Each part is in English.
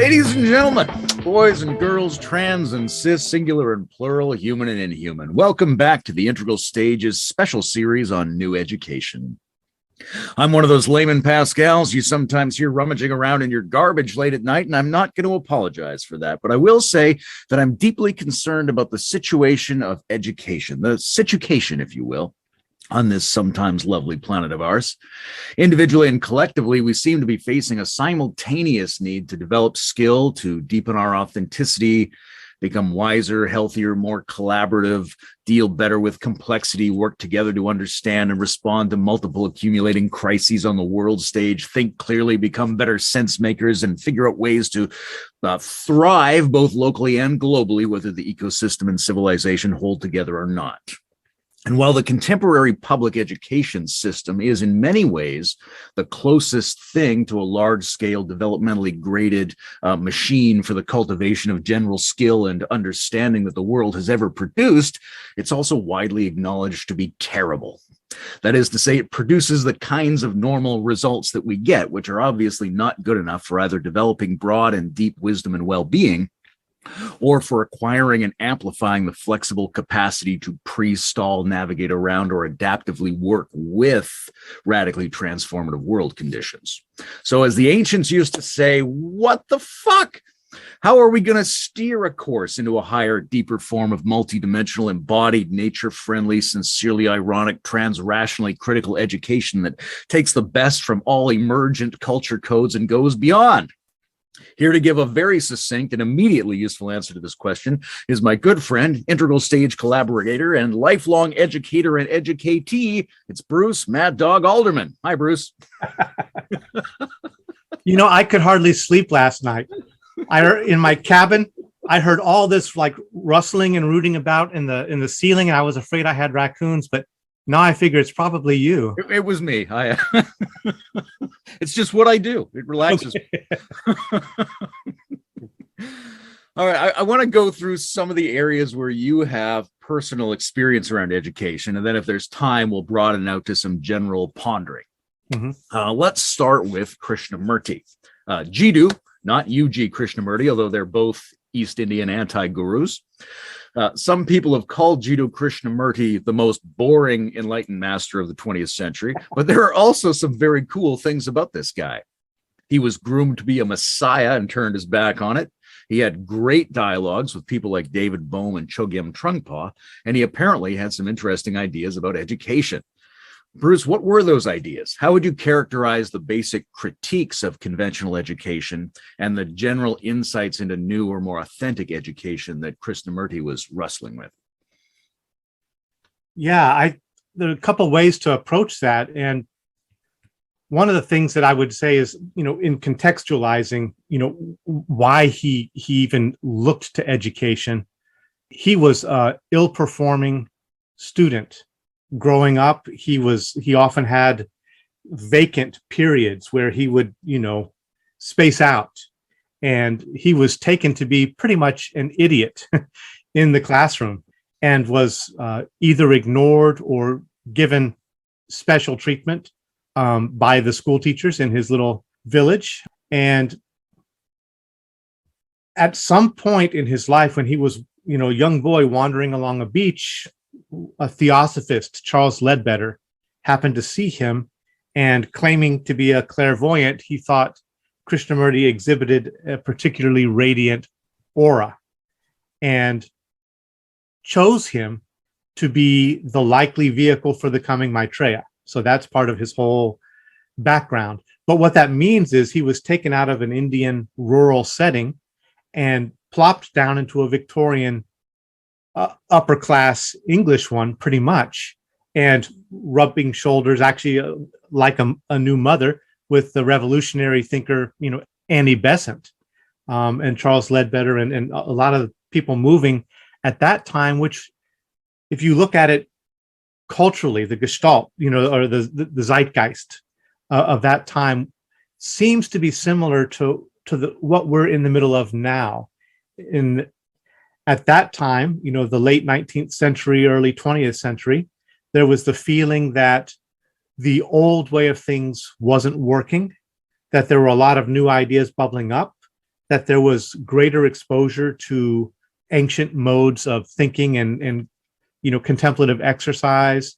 Ladies and gentlemen, boys and girls, trans and cis, singular and plural, human and inhuman, welcome back to the Integral Stages special series on new education. I'm one of those Layman Pascals you sometimes hear rummaging around in your garbage late at night, and I'm not going to apologize for that, but I will say that I'm deeply concerned about the situation of education, the situation, if you will, on this sometimes lovely planet of ours. Individually and collectively, we seem to be facing a simultaneous need to develop skill, to deepen our authenticity, become wiser, healthier, more collaborative, deal better with complexity, work together to understand and respond to multiple accumulating crises on the world stage, think clearly, become better sense makers, and figure out ways to thrive both locally and globally, whether the ecosystem and civilization hold together or not. And while the contemporary public education system is in many ways the closest thing to a large-scale developmentally graded machine for the cultivation of general skill and understanding that the world has ever produced, it's also widely acknowledged to be terrible. That is to say, it produces the kinds of normal results that we get, which are obviously not good enough for either developing broad and deep wisdom and well-being, or for acquiring and amplifying the flexible capacity to pre-stall, navigate around, or adaptively work with radically transformative world conditions. So as the ancients used to say, what the fuck? How are we going to steer a course into a higher, deeper form of multidimensional, embodied, nature-friendly, sincerely ironic, trans-rationally critical education that takes the best from all emergent culture codes and goes beyond? Here to give a very succinct and immediately useful answer to this question is my good friend, integral stage collaborator, and lifelong educator and educatee. It's Bruce Mad Dog Alderman. Hi, Bruce. You know, I could hardly sleep last night. In my cabin, I heard all this like rustling and rooting about in the ceiling, and I was afraid I had raccoons, but now I figure it's probably you. It was me. It's just what I do. It relaxes me. All right. I want to go through some of the areas where you have personal experience around education. And then if there's time, we'll broaden out to some general pondering. Let's start with Krishnamurti. Jiddu, not U.G. Krishnamurti, although they're both East Indian anti-gurus. Some people have called Jiddu Krishnamurti the most boring enlightened master of the 20th century, but there are also some very cool things about this guy. He was groomed to be a messiah and turned his back on it. He had great dialogues with people like David Bohm and Chogyam Trungpa, and he apparently had some interesting ideas about education. Bruce, what were those ideas? How would you characterize the basic critiques of conventional education and the general insights into new or more authentic education that Krishnamurti was wrestling with? Yeah, there are a couple ways to approach that. And one of the things that I would say is, in contextualizing, why he even looked to education, he was an ill-performing student. Growing up, he often had vacant periods where he would, space out, and he was taken to be pretty much an idiot in the classroom and was either ignored or given special treatment by the school teachers in his little village. And at some point in his life, when he was, a young boy wandering along a beach, a theosophist, Charles Ledbetter, happened to see him, and claiming to be a clairvoyant, he thought Krishnamurti exhibited a particularly radiant aura and chose him to be the likely vehicle for the coming Maitreya. So that's part of his whole background. But what that means is he was taken out of an Indian rural setting and plopped down into a Victorian upper class English one, pretty much, and rubbing shoulders, actually like a new mother, with the revolutionary thinker, Annie Besant, and Charles Ledbetter, and a lot of people moving at that time, which, if you look at it culturally, the gestalt, or the zeitgeist of that time seems to be similar to what we're in the middle of now. At that time, the late 19th century, early 20th century, there was the feeling that the old way of things wasn't working, that there were a lot of new ideas bubbling up, that there was greater exposure to ancient modes of thinking and contemplative exercise,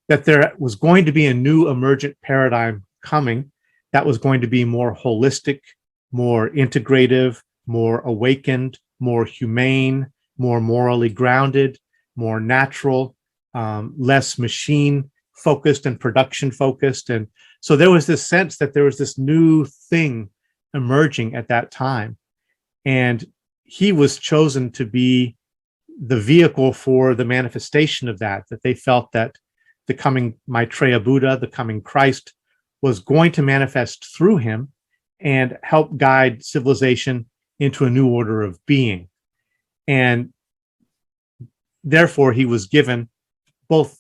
that there was going to be a new emergent paradigm coming that was going to be more holistic, more integrative, more awakened, more humane, more morally grounded, more natural, less machine focused and production focused. And so there was this sense that there was this new thing emerging at that time. And he was chosen to be the vehicle for the manifestation of that they felt that the coming Maitreya Buddha, the coming Christ, was going to manifest through him and help guide civilization into a new order of being. And therefore, he was given both,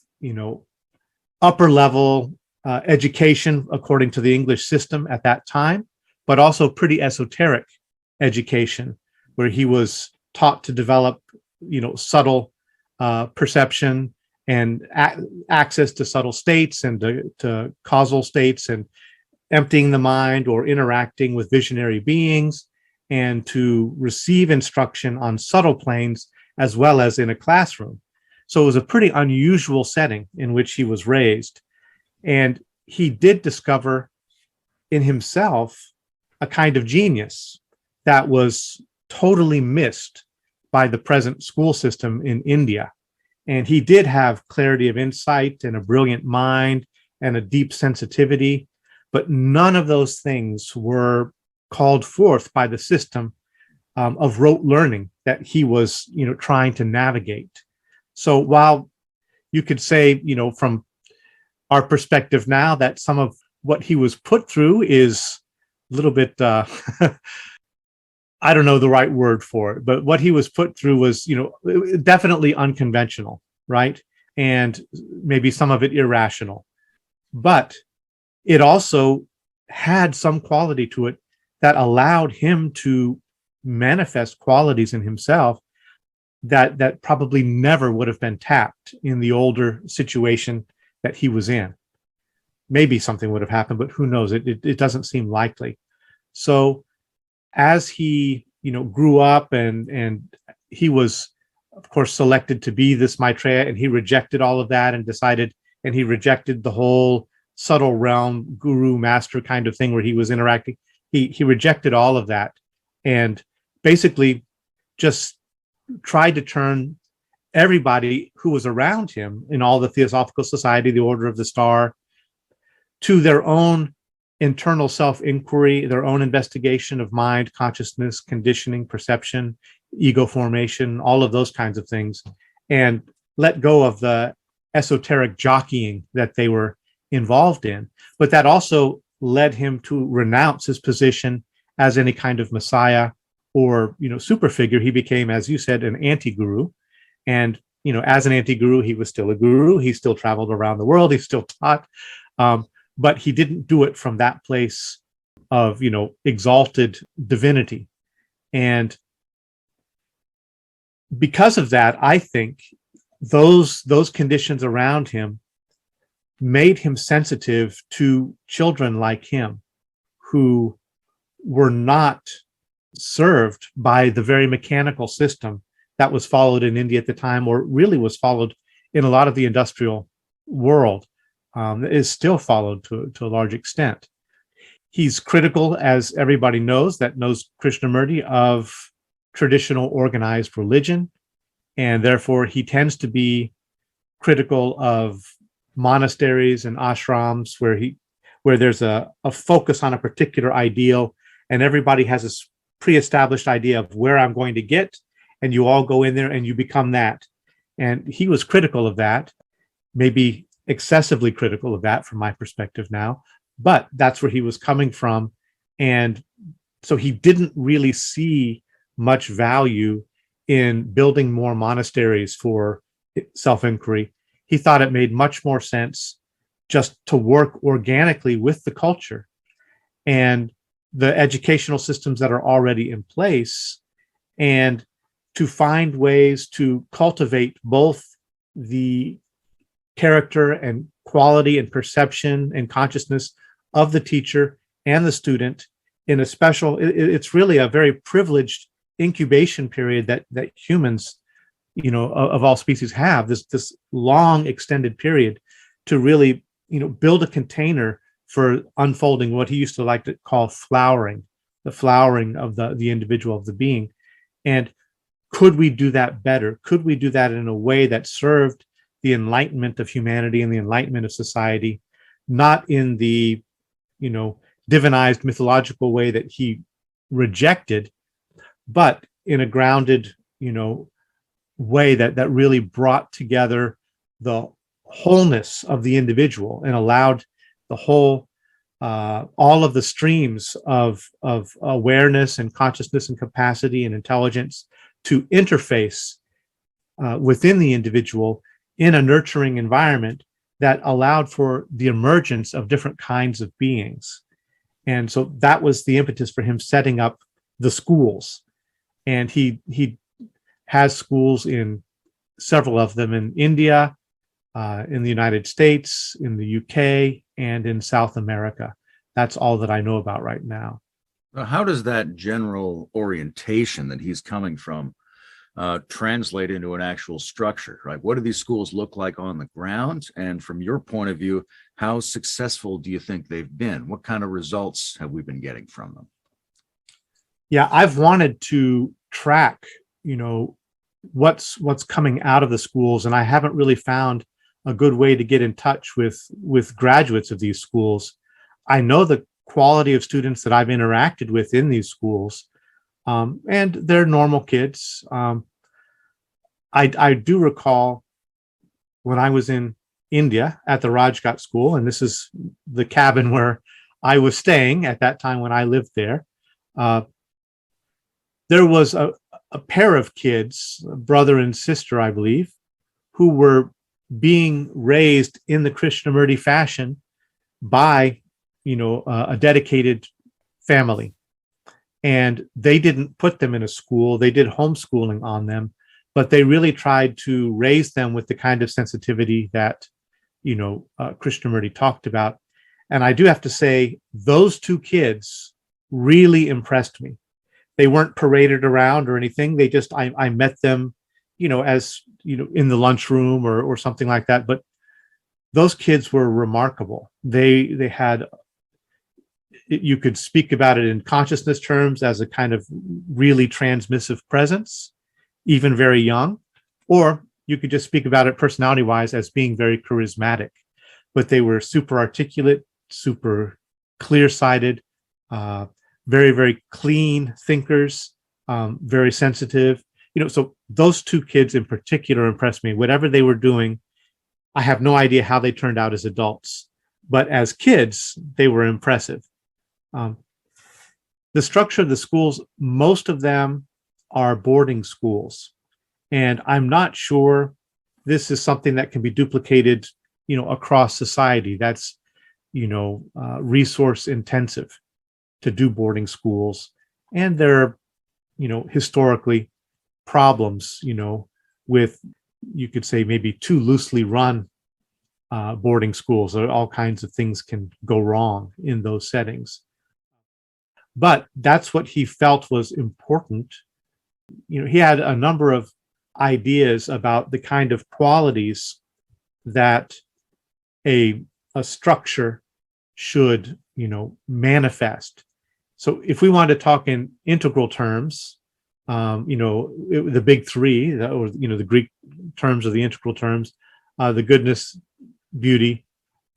upper level education according to the English system at that time, but also pretty esoteric education, where he was taught to develop, subtle perception and access to subtle states and to causal states, and emptying the mind or interacting with visionary beings, and to receive instruction on subtle planes as well as in a classroom. So it was a pretty unusual setting in which he was raised. And he did discover in himself a kind of genius that was totally missed by the present school system in India. And he did have clarity of insight and a brilliant mind and a deep sensitivity, but none of those things were called forth by the system of rote learning that he was, trying to navigate. So while you could say, from our perspective now, that some of what he was put through is a little bit, I don't know the right word for it, but what he was put through was, definitely unconventional, right? And maybe some of it irrational. But it also had some quality to it that allowed him to manifest qualities in himself that probably never would have been tapped in the older situation that he was in. Maybe something would have happened, but who knows? It doesn't seem likely. So as he, grew up and he was, of course, selected to be this Maitreya, and he rejected all of that and he rejected the whole subtle realm, guru, master kind of thing where he was interacting. He rejected all of that and basically just tried to turn everybody who was around him in all the Theosophical Society, the Order of the Star, to their own internal self-inquiry, their own investigation of mind, consciousness, conditioning, perception, ego formation, all of those kinds of things, and let go of the esoteric jockeying that they were involved in. But that also led him to renounce his position as any kind of messiah or, super figure. He became, as you said, an anti-guru. And, as an anti-guru, he was still a guru. He still traveled around the world. He still taught. But he didn't do it from that place of, exalted divinity. And because of that, I think those conditions around him made him sensitive to children like him who were not served by the very mechanical system that was followed in India at the time, or really was followed in a lot of the industrial world. Is still followed to a large extent. He's critical, as everybody knows Krishnamurti, of traditional organized religion, and therefore he tends to be critical of monasteries and ashrams where there's a focus on a particular ideal, and everybody has a pre-established idea of where I'm going to get, and you all go in there and you become that. And he was critical of that, maybe excessively critical of that from my perspective now, but that's where he was coming from. And so he didn't really see much value in building more monasteries for self-inquiry. He thought it made much more sense just to work organically with the culture and the educational systems that are already in place, and to find ways to cultivate both the character and quality and perception and consciousness of the teacher and the student in a special, it's really a very privileged incubation period that humans, of all species have, this long extended period to really, build a container for unfolding what he used to like to call flowering, the flowering of the individual, of the being. And could we do that better? Could we do that in a way that served the enlightenment of humanity and the enlightenment of society, not in the, divinized mythological way that he rejected, but in a grounded, way that really brought together the wholeness of the individual and allowed the whole, all of the streams of awareness and consciousness and capacity and intelligence to interface within the individual in a nurturing environment that allowed for the emergence of different kinds of beings. And so that was the impetus for him setting up the schools. And he has schools in several of them in India, in the United States, in the UK, and in South America. That's all that I know about right now. How does that general orientation that he's coming from translate into an actual structure, right? What do these schools look like on the ground? And from your point of view, how successful do you think they've been? What kind of results have we been getting from them? Yeah, I've wanted to track, what's coming out of the schools, and I haven't really found a good way to get in touch with graduates of these schools. I know the quality of students that I've interacted with in these schools, and they're normal kids. I do recall when I was in India at the Rajghat school, and this is the cabin where I was staying at that time when I lived there. There was a pair of kids, brother and sister, I believe, who were being raised in the Krishnamurti fashion by, a dedicated family. And they didn't put them in a school. They did homeschooling on them, but they really tried to raise them with the kind of sensitivity that, Krishnamurti talked about. And I do have to say, those two kids really impressed me. They weren't paraded around or anything. They just, I met them, as, in the lunchroom or something like that. But those kids were remarkable. They had, you could speak about it in consciousness terms as a kind of really transmissive presence, even very young, or you could just speak about it personality wise as being very charismatic. But they were super articulate, super clear-sighted, very, very clean thinkers, very sensitive. So those two kids in particular impressed me. Whatever they were doing, I have no idea how they turned out as adults, but as kids, they were impressive. The structure of the schools, most of them are boarding schools. And I'm not sure this is something that can be duplicated, across society. That's, resource intensive to do boarding schools. And there are, historically problems, with, you could say, maybe too loosely run boarding schools. All kinds of things can go wrong in those settings. But that's what he felt was important. He had a number of ideas about the kind of qualities that a structure should, manifest. So if we want to talk in integral terms, the big three, or, the Greek terms of the integral terms, the goodness, beauty,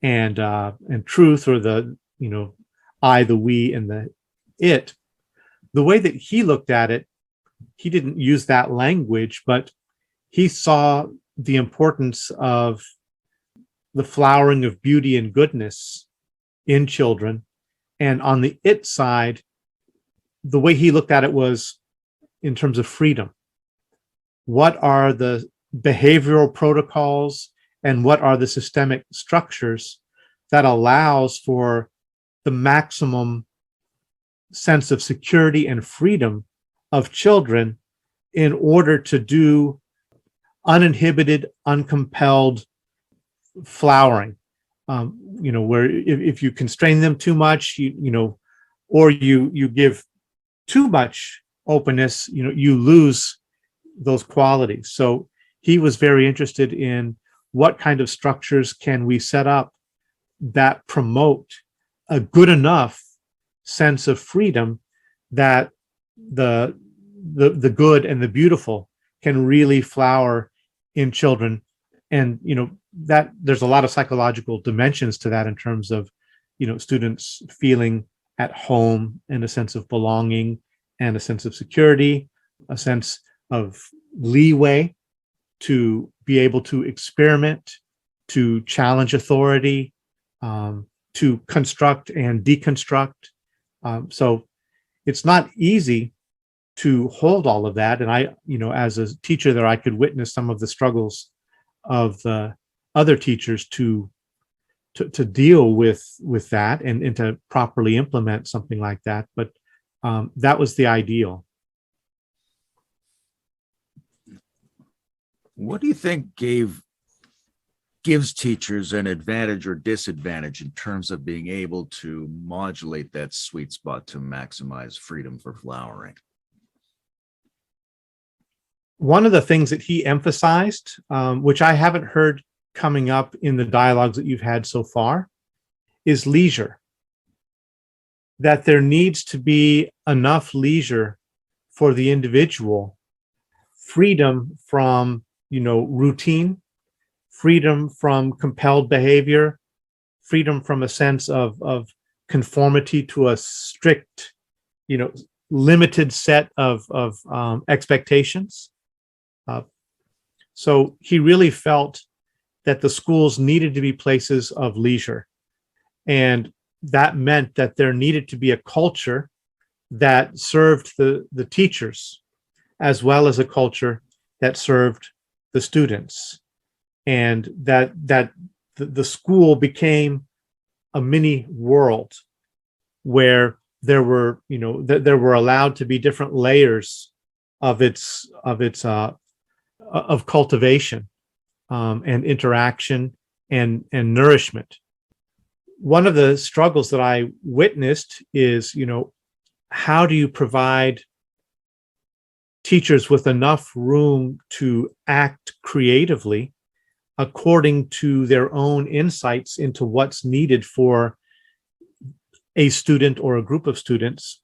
and truth, or the, I, the we, and the it. The way that he looked at it, he didn't use that language, but he saw the importance of the flowering of beauty and goodness in children. And on the it side, the way he looked at it was in terms of freedom. What are the behavioral protocols and what are the systemic structures that allows for the maximum sense of security and freedom of children in order to do uninhibited, uncompelled flowering, where if you constrain them too much, or you give too much openness, you lose those qualities. So he was very interested in what kind of structures can we set up that promote a good enough sense of freedom that the good and the beautiful can really flower in children. And that there's a lot of psychological dimensions to that in terms of students feeling at home and a sense of belonging and a sense of security, a sense of leeway to be able to experiment, to challenge authority, to construct and deconstruct. So it's not easy to hold all of that. And I, as a teacher there, I could witness some of the struggles of the other teachers to deal with that and to properly implement something like that. But that was the ideal. What do you think gives teachers an advantage or disadvantage in terms of being able to modulate that sweet spot to maximize freedom for flowering? One of the things that he emphasized, which I haven't heard coming up in the dialogues that you've had so far, is leisure. That there needs to be enough leisure for the individual, freedom from, routine, freedom from compelled behavior, freedom from a sense of conformity to a strict, limited set of expectations. So he really felt that the schools needed to be places of leisure. And that meant that there needed to be a culture that served the teachers, as well as a culture that served the students. And that the school became a mini world where there were, there were allowed to be different layers of cultivation and interaction and nourishment. One of the struggles that I witnessed is, how do you provide teachers with enough room to act creatively according to their own insights into what's needed for a student or a group of students,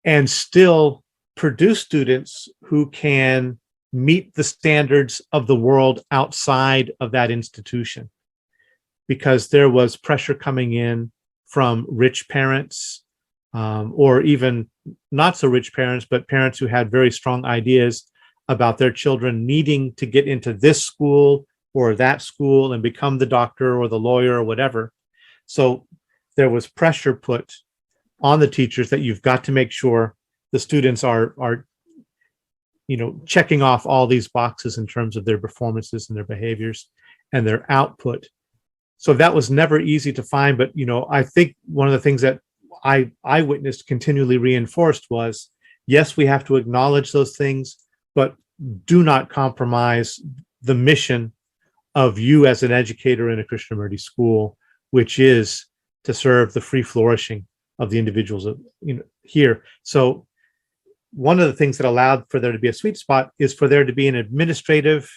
and still produce students who can meet the standards of the world outside of that institution? Because there was pressure coming in from rich parents, or even not so rich parents, but parents who had very strong ideas about their children needing to get into this school or that school and become the doctor or the lawyer or whatever. So there was pressure put on the teachers that you've got to make sure the students are checking off all these boxes in terms of their performances and their behaviors and their output. So that was never easy to find. But, I think one of the things that I witnessed continually reinforced was, yes, we have to acknowledge those things, but do not compromise the mission of you as an educator in a Krishnamurti school, which is to serve the free flourishing of the individuals here. So one of the things that allowed for there to be a sweet spot is for there to be an administrative,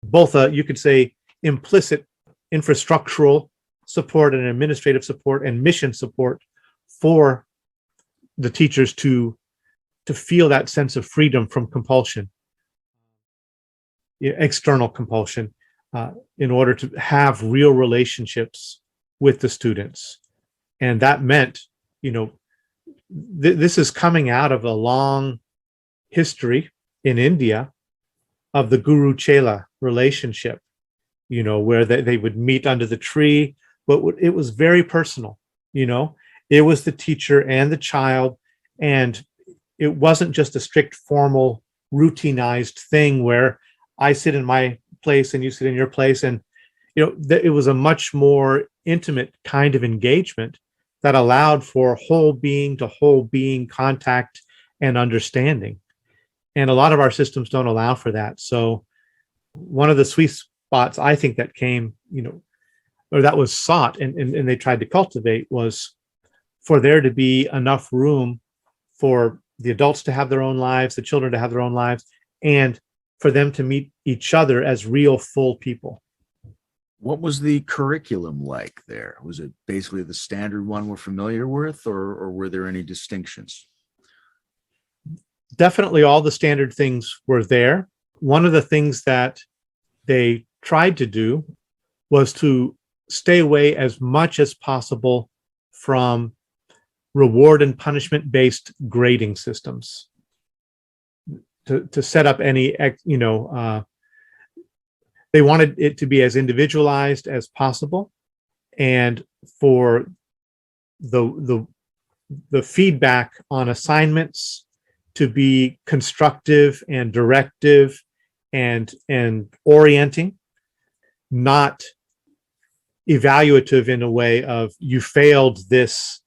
both you could say implicit infrastructural support and administrative support and mission support for the teachers to feel that sense of freedom from compulsion, external compulsion, in order to have real relationships with the students. And that meant, this is coming out of a long history in India of the guru-chela relationship, where they would meet under the tree, but it was very personal. It was the teacher and the child, and it wasn't just a strict formal routinized thing where I sit in my place and you sit in your place. And, it was a much more intimate kind of engagement that allowed for whole being to whole being contact and understanding. And a lot of our systems don't allow for that. So one of the sweet spots I think that came, or that was sought and they tried to cultivate was for there to be enough room for the adults to have their own lives, the children to have their own lives, and for them to meet each other as real full people. What was the curriculum like there? Was it basically the standard one we're familiar with, or were there any distinctions? Definitely all the standard things were there. One of the things that they tried to do was to stay away as much as possible from reward and punishment based grading systems, to set up any, they wanted it to be as individualized as possible, and for the feedback on assignments to be constructive and directive and orienting, not evaluative in a way of you failed this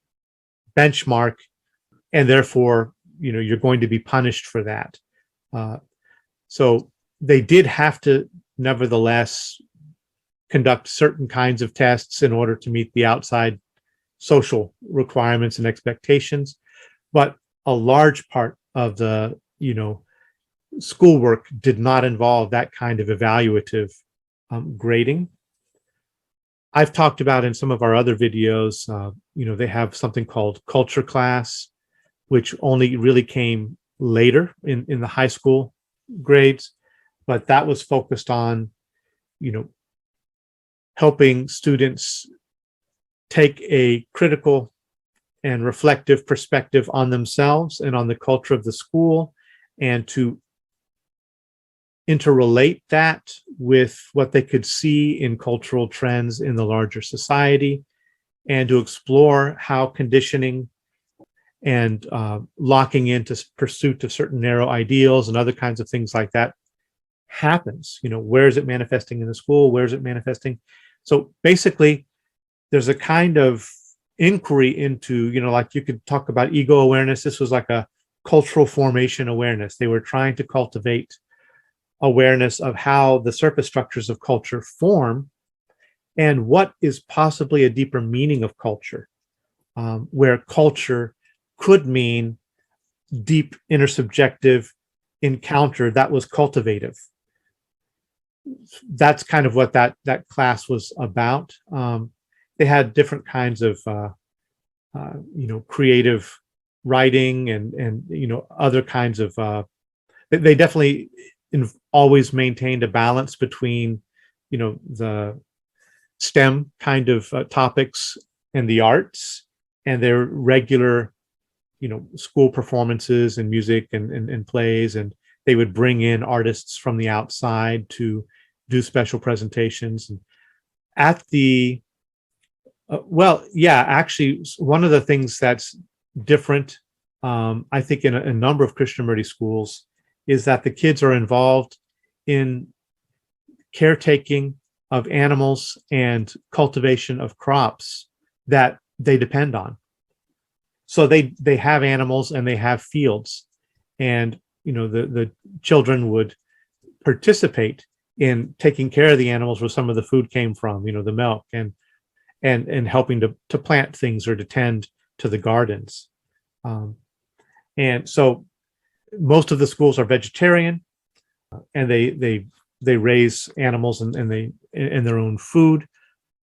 benchmark and therefore you're going to be punished for that. So they did have to nevertheless conduct certain kinds of tests in order to meet the outside social requirements and expectations, but a large part of the schoolwork did not involve that kind of evaluative grading. I've talked about in some of our other videos, they have something called culture class, which only really came later in the high school grades, but that was focused on, helping students take a critical and reflective perspective on themselves and on the culture of the school, and to interrelate that with what they could see in cultural trends in the larger society, and to explore how conditioning and locking into pursuit of certain narrow ideals and other kinds of things like that happens. Where is it manifesting in the school? Where is it manifesting? So basically, there's a kind of inquiry into, like you could talk about ego awareness. This was like a cultural formation awareness. They were trying to cultivate awareness of how the surface structures of culture form and what is possibly a deeper meaning of culture, where culture could mean deep intersubjective encounter that was cultivative. That's kind of what that class was about. They had different kinds of creative writing and other kinds of they definitely always maintained a balance between the STEM kind of topics and the arts and their regular school performances and music and plays, and they would bring in artists from the outside to do special presentations. And at the actually, one of the things that's different, I think, in a number of Krishnamurti schools is that the kids are involved in caretaking of animals and cultivation of crops that they depend on. So they have animals and they have fields, and the children would participate in taking care of the animals where some of the food came from, the milk, and helping to plant things or to tend to the gardens. And so most of the schools are vegetarian, and they raise animals and they in their own food.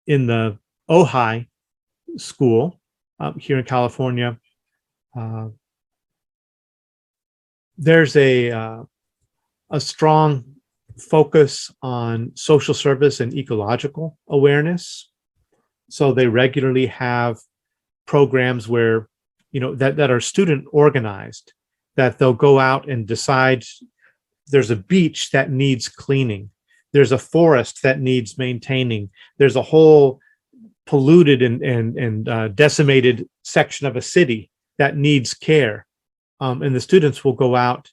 In the Ojai school here in California, there's a strong focus on social service and ecological awareness. So they regularly have programs where that are student organized, that they'll go out and decide there's a beach that needs cleaning, there's a forest that needs maintaining, there's a whole polluted and decimated section of a city that needs care, and the students will go out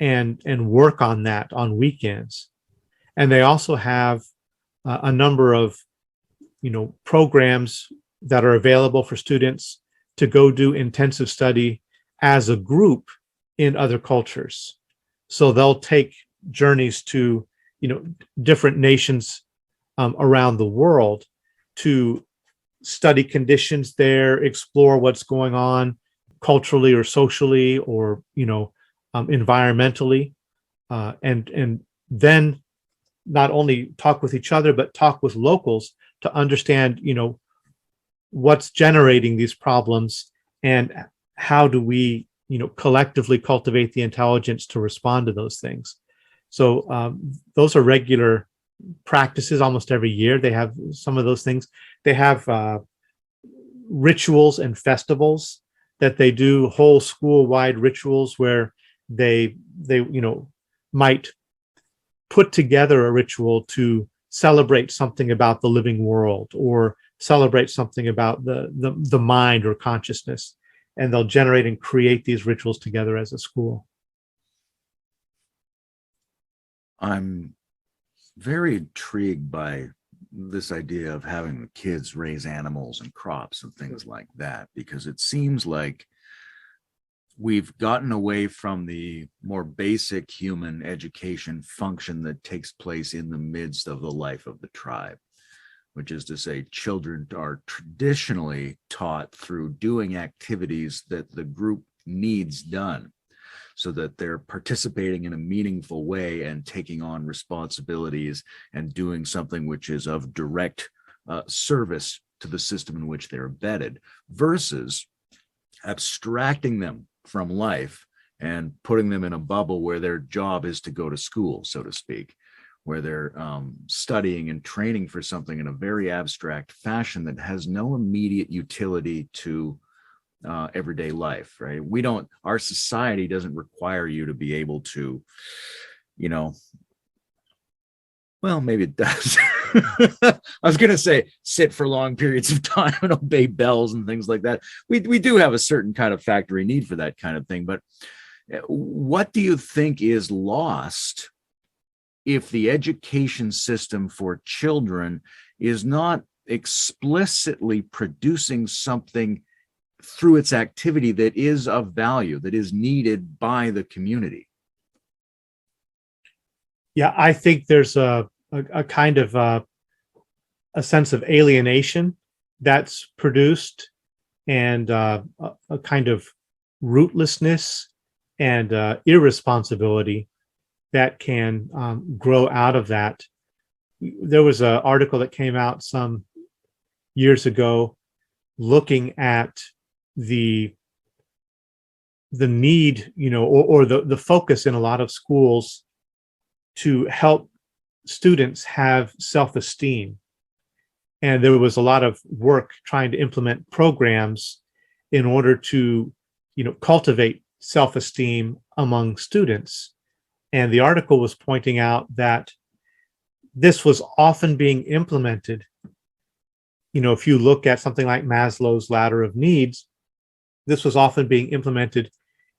and work on that on weekends. And they also have a number of programs that are available for students to go do intensive study as a group in other cultures. So they'll take journeys to different nations around the world to study conditions there, explore what's going on culturally or socially or environmentally, and then not only talk with each other but talk with locals to understand what's generating these problems and how do we collectively cultivate the intelligence to respond to those things. So those are regular practices almost every year. They have some of those things. They have rituals and festivals that they do, whole school-wide rituals where they might put together a ritual to celebrate something about the living world or celebrate something about the mind or consciousness, and they'll generate and create these rituals together as a school. I'm very intrigued by this idea of having the kids raise animals and crops and things like that, because it seems like we've gotten away from the more basic human education function that takes place in the midst of the life of the tribe, which is to say children are traditionally taught through doing activities that the group needs done so that they're participating in a meaningful way and taking on responsibilities and doing something which is of direct service to the system in which they're embedded, versus abstracting them from life and putting them in a bubble where their job is to go to school, so to speak, where they're studying and training for something in a very abstract fashion that has no immediate utility to everyday life, right? Our society doesn't require you to be able to, well, maybe it does. I was going to say sit for long periods of time and obey bells and things like that. We do have a certain kind of factory need for that kind of thing. But what do you think is lost if the education system for children is not explicitly producing something through its activity that is of value, that is needed by the community? Yeah, I think there's a kind of a sense of alienation that's produced, and a kind of rootlessness and irresponsibility that can grow out of that. There was an article that came out some years ago looking at the need, or the focus in a lot of schools to help students have self-esteem. And there was a lot of work trying to implement programs in order to, cultivate self-esteem among students. And the article was pointing out that this was often being implemented. If you look at something like Maslow's ladder of needs, this was often being implemented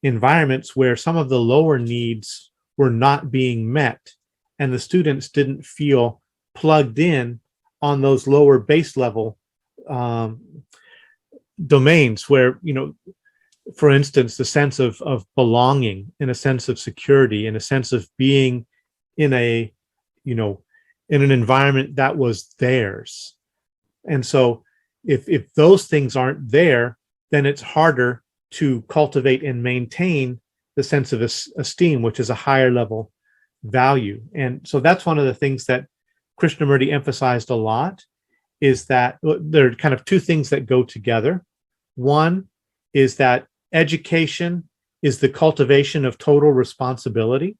in environments where some of the lower needs were not being met, and the students didn't feel plugged in on those lower base level domains where, for instance, the sense of belonging, in a sense of security, in a sense of being in a, in an environment that was theirs. And so if those things aren't there, then it's harder to cultivate and maintain the sense of esteem, which is a higher level value. And so that's one of the things that Krishnamurti emphasized a lot, is that there are kind of two things that go together. One is that education is the cultivation of total responsibility,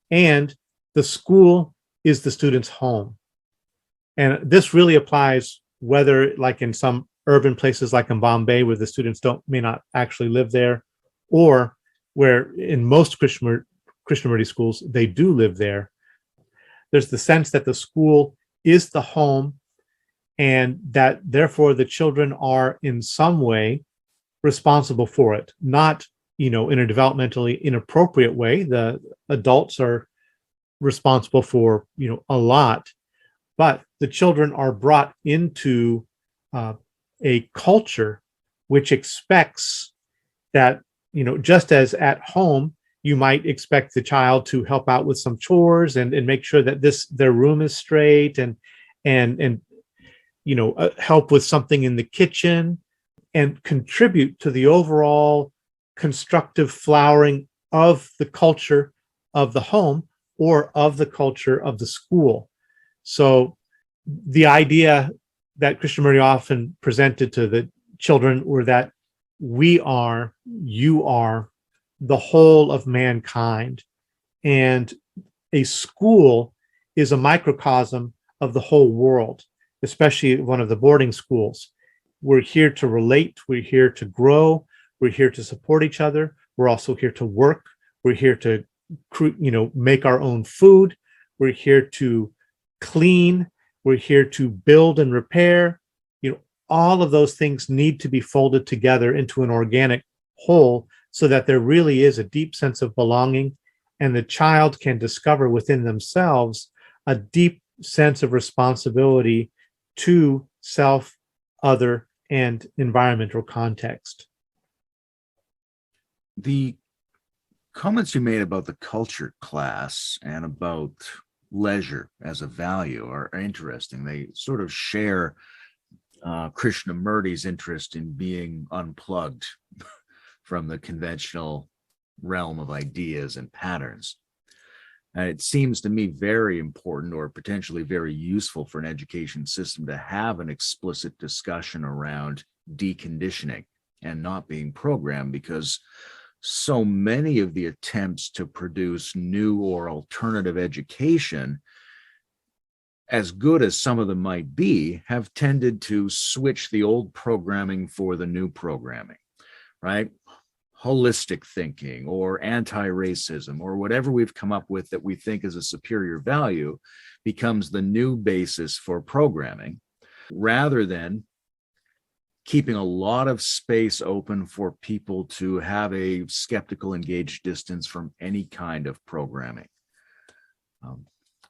and the school is the student's home. And this really applies whether, like in some urban places like in Bombay, where the students may not actually live there, or where in most Krishnamurti schools, they do live there. There's the sense that the school is the home, and that therefore the children are in some way responsible for it, not, in a developmentally inappropriate way. The adults are responsible for, a lot, but the children are brought into a culture which expects that, just as at home, you might expect the child to help out with some chores and make sure that their room is straight and help with something in the kitchen and contribute to the overall constructive flowering of the culture of the home or of the culture of the school. So the idea that Krishnamurti often presented to the children were that you are the whole of mankind, and a school is a microcosm of the whole world, especially one of the boarding schools. We're here to relate, we're here to grow, we're here to support each other, we're also here to work, we're here to make our own food, we're here to clean, we're here to build and repair. All of those things need to be folded together into an organic whole so that there really is a deep sense of belonging, and the child can discover within themselves a deep sense of responsibility to self, other, and environmental context. The comments you made about the culture class and about leisure as a value are interesting. They sort of share Krishnamurti's interest in being unplugged from the conventional realm of ideas and patterns. And it seems to me very important, or potentially very useful, for an education system to have an explicit discussion around deconditioning and not being programmed, because so many of the attempts to produce new or alternative education, as good as some of them might be, have tended to switch the old programming for the new programming, right? Holistic thinking or anti-racism or whatever we've come up with that we think is a superior value becomes the new basis for programming, rather than keeping a lot of space open for people to have a skeptical, engaged distance from any kind of programming.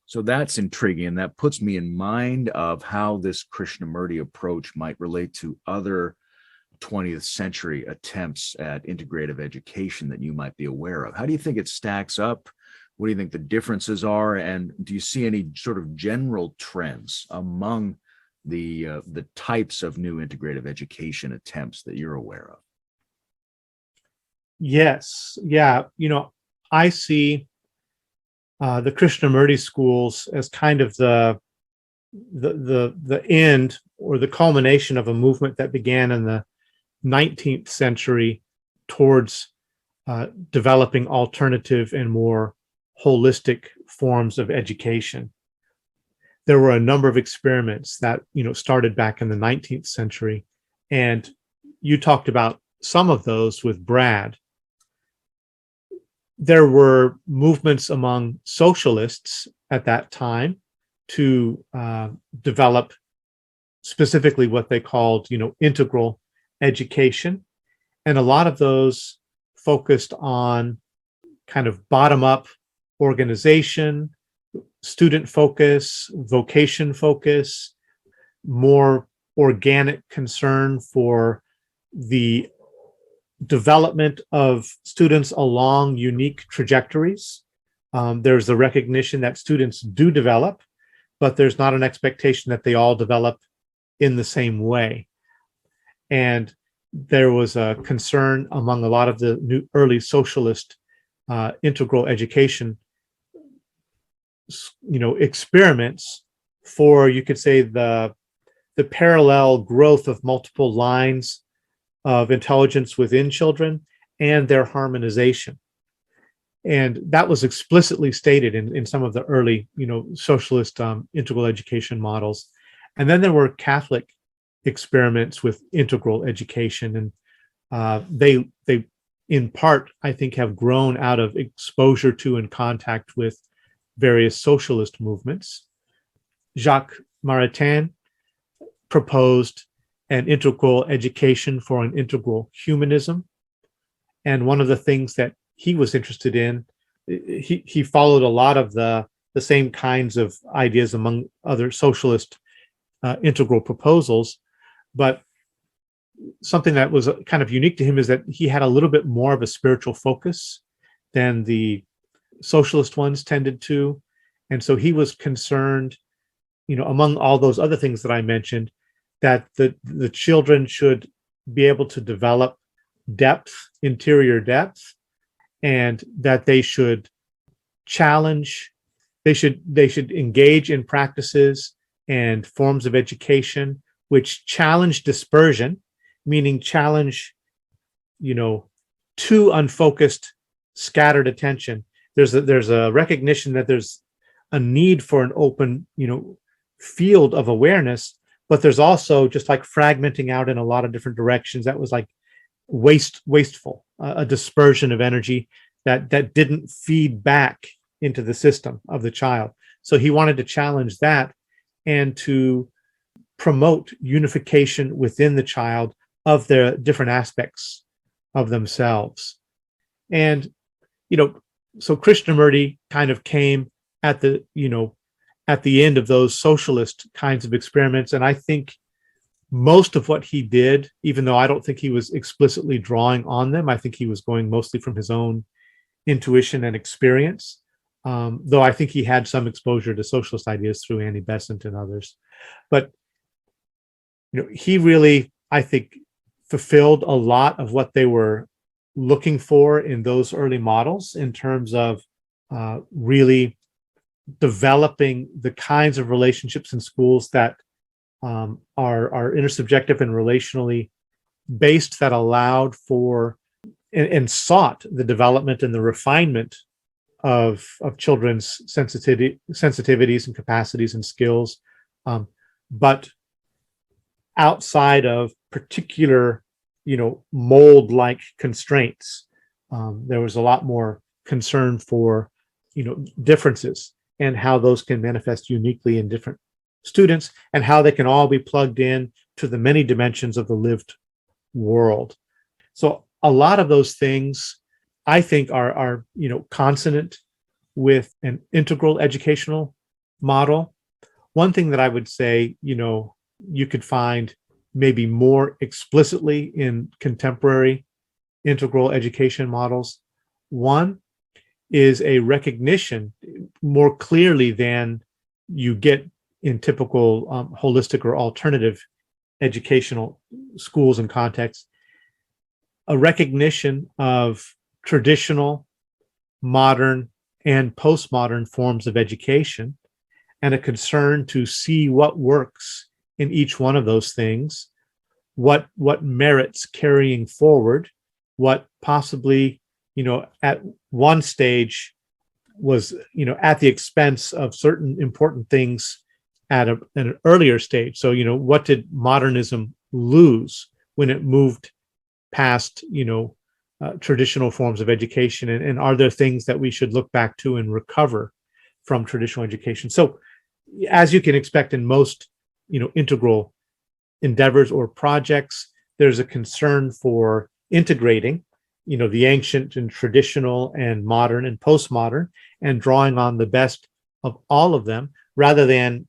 So that's intriguing, and that puts me in mind of how this Krishnamurti approach might relate to other 20th century attempts at integrative education that you might be aware of. How do you think it stacks up? What do you think the differences are? And do you see any sort of general trends among the types of new integrative education attempts that you're aware of? Yes. Yeah. I see the Krishnamurti schools as kind of the end or the culmination of a movement that began in the 19th century towards developing alternative and more holistic forms of education. There were a number of experiments that started back in the 19th century, and you talked about some of those with Brad. There were movements among socialists at that time to develop specifically what they called, integral education. And a lot of those focused on kind of bottom-up organization, student focus, vocation focus, more organic concern for the development of students along unique trajectories. There's a recognition that students do develop, but there's not an expectation that they all develop in the same way. And there was a concern among a lot of the new early socialist integral education experiments for, you could say, the parallel growth of multiple lines of intelligence within children and their harmonization. And that was explicitly stated in some of the early, socialist integral education models. And then there were Catholic experiments with integral education, and they in part, I think, have grown out of exposure to and contact with various socialist movements. Jacques Maritain proposed an integral education for an integral humanism. And one of the things that he was interested in, he followed a lot of the same kinds of ideas among other socialist integral proposals. But something that was kind of unique to him is that he had a little bit more of a spiritual focus than the socialist ones tended to. And so he was concerned, among all those other things that I mentioned, that the children should be able to develop depth, interior depth, and that they should challenge, they should engage in practices and forms of education which challenge dispersion, meaning challenge, too unfocused, scattered attention. There's a recognition that there's a need for an open, field of awareness, but there's also just like fragmenting out in a lot of different directions. That was like wasteful, a dispersion of energy that didn't feed back into the system of the child. So he wanted to challenge that and to promote unification within the child of the different aspects of themselves. And, so Krishnamurti kind of came at the end of those socialist kinds of experiments. And I think most of what he did, even though I don't think he was explicitly drawing on them, I think he was going mostly from his own intuition and experience. Though I think he had some exposure to socialist ideas through Annie Besant and others. But he really, I think, fulfilled a lot of what they were looking for in those early models in terms of really developing the kinds of relationships in schools that are intersubjective and relationally based, that allowed for and sought the development and the refinement of children's sensitivities and capacities and skills, but outside of particular, mold-like constraints. There was a lot more concern for, differences and how those can manifest uniquely in different students and how they can all be plugged in to the many dimensions of the lived world. So a lot of those things, I think, are consonant with an integral educational model. One thing that I would say, you could find maybe more explicitly in contemporary integral education models. One is a recognition more clearly than you get in typical holistic or alternative educational schools and contexts, a recognition of traditional, modern, and postmodern forms of education, and a concern to see what works in each one of those things, what merits carrying forward, what possibly, at one stage was, at the expense of certain important things at an earlier stage. So, what did modernism lose when it moved past, traditional forms of education? And are there things that we should look back to and recover from traditional education? So, as you can expect in most, integral endeavors or projects, there's a concern for integrating, the ancient and traditional and modern and postmodern, and drawing on the best of all of them, rather than,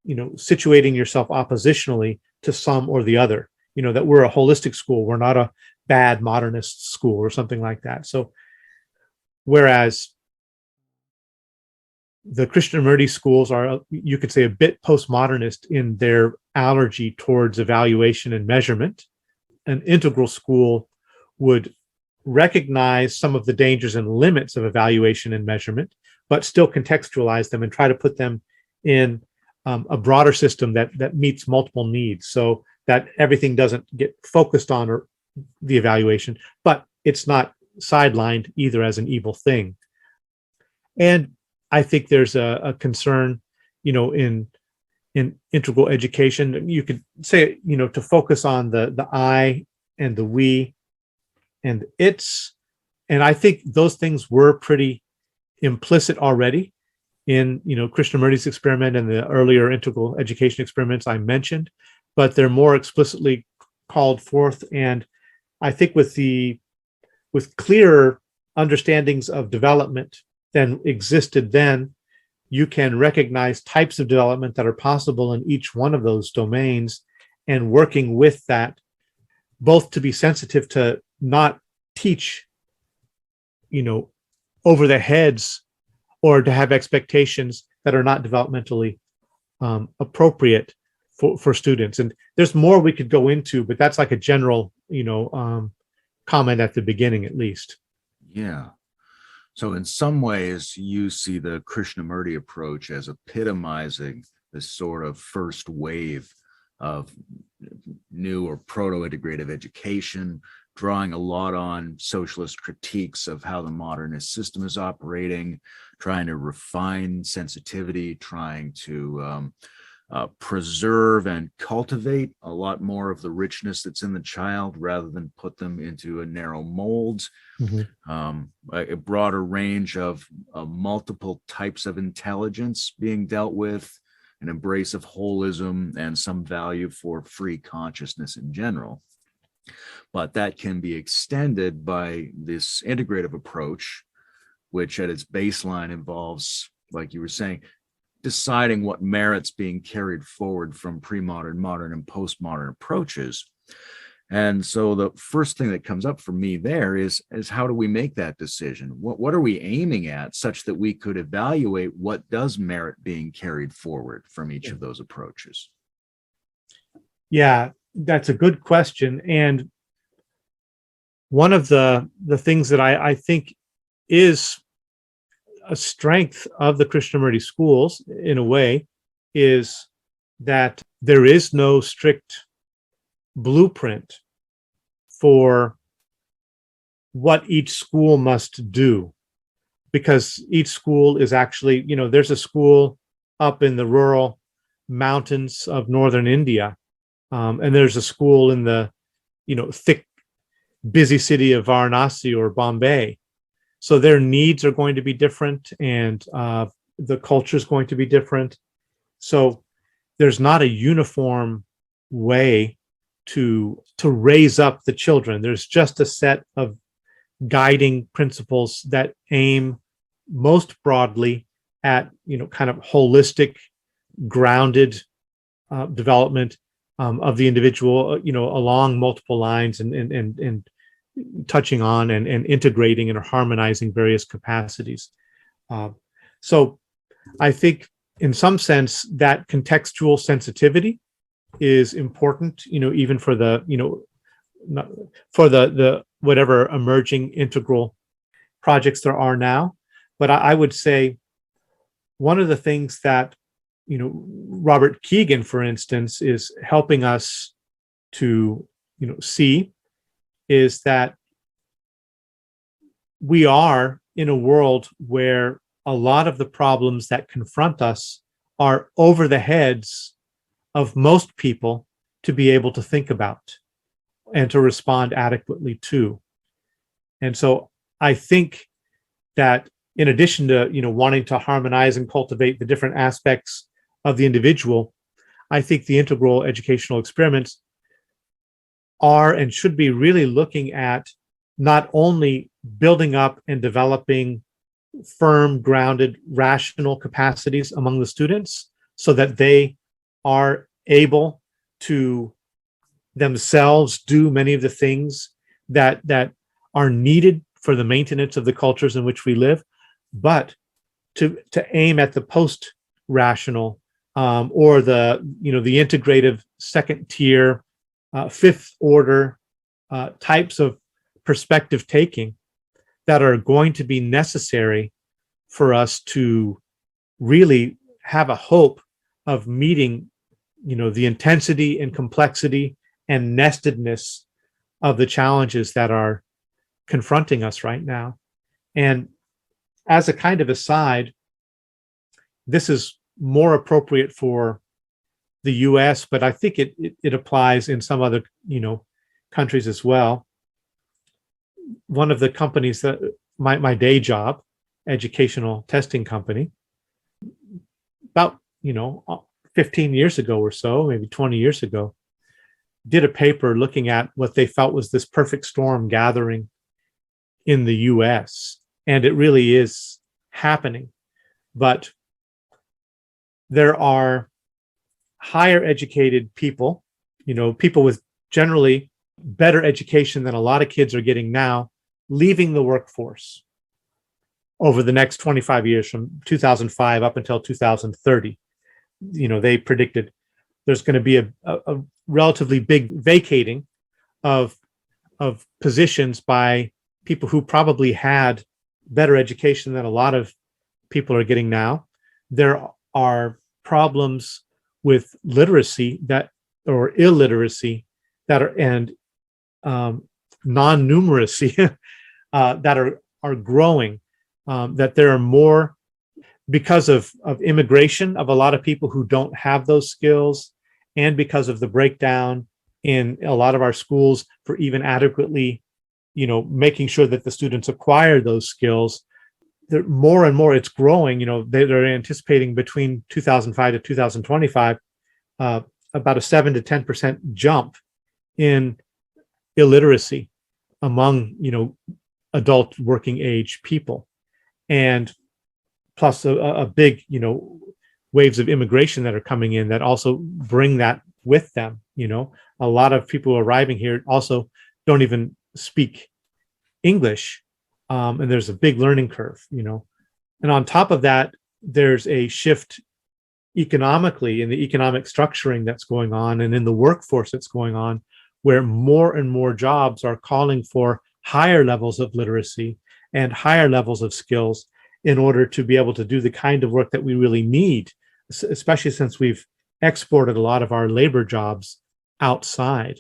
situating yourself oppositionally to some or the other. That we're a holistic school, we're not a bad modernist school or something like that. So, whereas the Krishnamurti schools are, you could say, a bit postmodernist in their allergy towards evaluation and measurement, an integral school would recognize some of the dangers and limits of evaluation and measurement, but still contextualize them and try to put them in a broader system that meets multiple needs, so that everything doesn't get focused on or the evaluation, but it's not sidelined either as an evil thing. And I think there's a concern, in integral education, you could say, to focus on the I and the we and its. And I think those things were pretty implicit already in, Krishnamurti's experiment and the earlier integral education experiments I mentioned, but they're more explicitly called forth. And I think with clearer understandings of development than existed then, you can recognize types of development that are possible in each one of those domains, and working with that, both to be sensitive to not teach, over the heads, or to have expectations that are not developmentally appropriate for students. And there's more we could go into, but that's like a general, comment at the beginning, at least. Yeah. So in some ways, you see the Krishnamurti approach as epitomizing this sort of first wave of new or proto-integrative education, drawing a lot on socialist critiques of how the modernist system is operating, trying to refine sensitivity, trying to preserve and cultivate a lot more of the richness that's in the child rather than put them into a narrow mold. A broader range of multiple types of intelligence being dealt with, an embrace of holism, and some value for free consciousness in general. But that can be extended by this integrative approach, which at its baseline involves, like you were saying, deciding what merits being carried forward from pre-modern, modern, and postmodern approaches. And so the first thing that comes up for me there is how do we make that decision? What are we aiming at such that we could evaluate what does merit being carried forward from each of those approaches? Yeah, that's a good question. And one of the things that I think is a strength of the Krishnamurti schools, in a way, is that there is no strict blueprint for what each school must do, because each school is actually, there's a school up in the rural mountains of northern India, and there's a school in the, thick, busy city of Varanasi or Bombay. So their needs are going to be different, and the culture is going to be different. So there's not a uniform way to raise up the children. There's just a set of guiding principles that aim most broadly at, kind of holistic, grounded development of the individual, along multiple lines, and touching on and integrating and harmonizing various capacities. So I think in some sense that contextual sensitivity is important, even for the, for the whatever emerging integral projects there are now. But I would say one of the things that, Robert Keegan, for instance, is helping us to, see is that we are in a world where a lot of the problems that confront us are over the heads of most people to be able to think about and to respond adequately to. And so I think that in addition to, wanting to harmonize and cultivate the different aspects of the individual, I think the integral educational experiments are and should be really looking at not only building up and developing firm, grounded, rational capacities among the students so that they are able to themselves do many of the things that are needed for the maintenance of the cultures in which we live, but to aim at the post-rational or the integrative second tier, fifth order types of perspective taking that are going to be necessary for us to really have a hope of meeting, the intensity and complexity and nestedness of the challenges that are confronting us right now. And as a kind of aside, this is more appropriate for the US, but I think it applies in some other, countries as well. One of the companies that my day job, educational testing company, about, 15 years ago or so, maybe 20 years ago, did a paper looking at what they felt was this perfect storm gathering in the US. And it really is happening. But there are higher educated people, people with generally better education than a lot of kids are getting now, leaving the workforce over the next 25 years from 2005 up until 2030. They predicted there's going to be a relatively big vacating of positions by people who probably had better education than a lot of people are getting now. There are problems with literacy or illiteracy and non-numeracy that are growing. That there are more because of immigration of a lot of people who don't have those skills, and because of the breakdown in a lot of our schools for even adequately, making sure that the students acquire those skills. More and more it's growing. They're anticipating between 2005 to 2025 about a 7 to 10% jump in illiteracy among adult working age people, and plus a big waves of immigration that are coming in that also bring that with them. A lot of people arriving here also don't even speak English, and there's a big learning curve. And on top of that, there's a shift economically in the economic structuring that's going on, and in the workforce that's going on, where more and more jobs are calling for higher levels of literacy and higher levels of skills in order to be able to do the kind of work that we really need, especially since we've exported a lot of our labor jobs outside.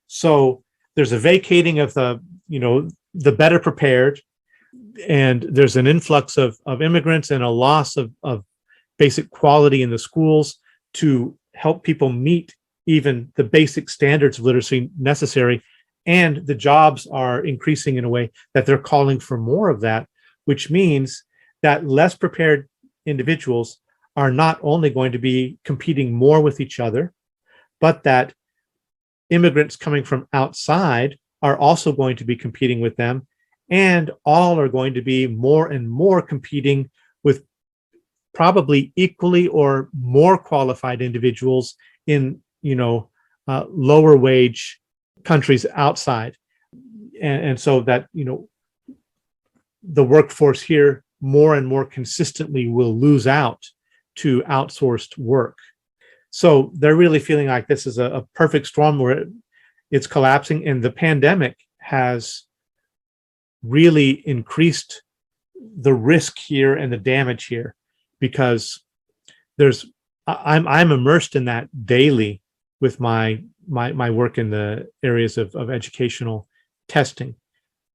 So there's a vacating of the better prepared, and there's an influx of immigrants and a loss of basic quality in the schools to help people meet even the basic standards of literacy necessary. And the jobs are increasing in a way that they're calling for more of that, which means that less prepared individuals are not only going to be competing more with each other, but that immigrants coming from outside are also going to be competing with them, and all are going to be more and more competing with probably equally or more qualified individuals in lower wage countries outside. And so that the workforce here more and more consistently will lose out to outsourced work. So they're really feeling like this is a perfect storm where it's collapsing, and the pandemic has really increased the risk here and the damage here, because I'm immersed in that daily with my work in the areas of educational testing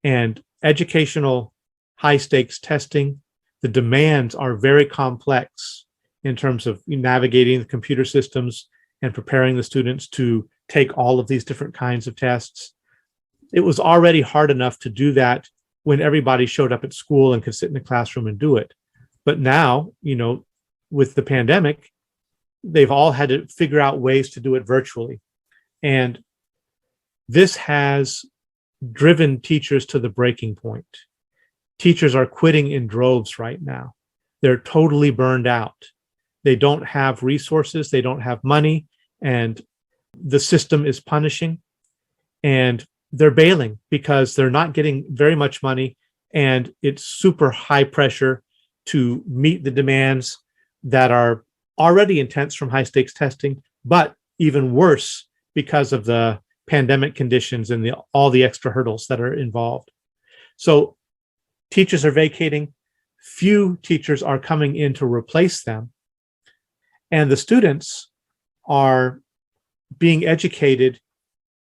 and educational high stakes testing. The demands are very complex in terms of navigating the computer systems and preparing the students to take all of these different kinds of tests. It was already hard enough to do that when everybody showed up at school and could sit in the classroom and do it. But now, with the pandemic, they've all had to figure out ways to do it virtually. And this has driven teachers to the breaking point. Teachers are quitting in droves right now. They're totally burned out. They don't have resources, they don't have money, and the system is punishing, and they're bailing because they're not getting very much money, and it's super high pressure to meet the demands that are already intense from high stakes testing, but even worse because of the pandemic conditions and all the extra hurdles that are involved. So teachers are vacating, few teachers are coming in to replace them, and the students are being educated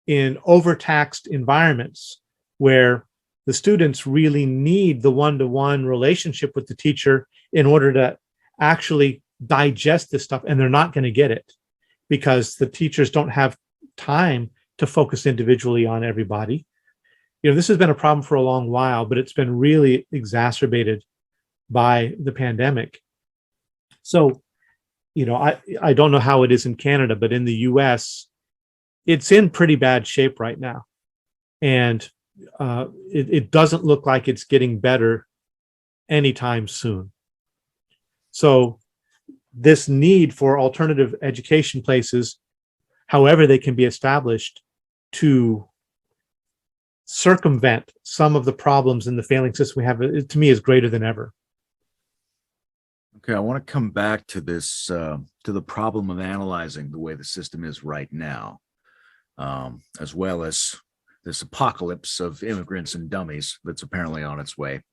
in overtaxed environments where the students really need the one-to-one relationship with the teacher in order to actually digest this stuff, and they're not going to get it because the teachers don't have time to focus individually on everybody. This has been a problem for a long while, but it's been really exacerbated by the pandemic. So, I don't know how it is in Canada, but in the US, it's in pretty bad shape right now. And it doesn't look like it's getting better anytime soon. So this need for alternative education places, however they can be established to circumvent some of the problems in the failing system we have, to me, is greater than ever. Okay, I want to come back to this, to the problem of analyzing the way the system is right now, as well as this apocalypse of immigrants and dummies that's apparently on its way.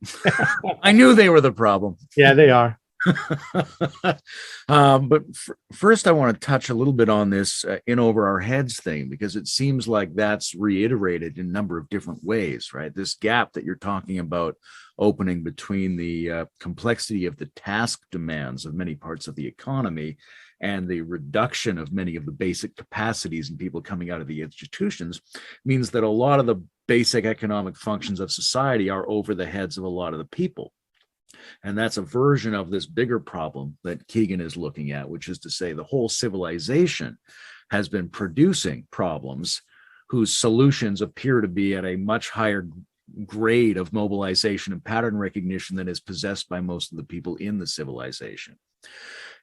I knew they were the problem. Yeah, they are. But first, I want to touch a little bit on this in over our heads thing, because it seems like that's reiterated in a number of different ways, right? This gap that you're talking about opening between the complexity of the task demands of many parts of the economy and the reduction of many of the basic capacities in people coming out of the institutions means that a lot of the basic economic functions of society are over the heads of a lot of the people. And that's a version of this bigger problem that Keegan is looking at, which is to say the whole civilization has been producing problems whose solutions appear to be at a much higher grade of mobilization and pattern recognition than is possessed by most of the people in the civilization.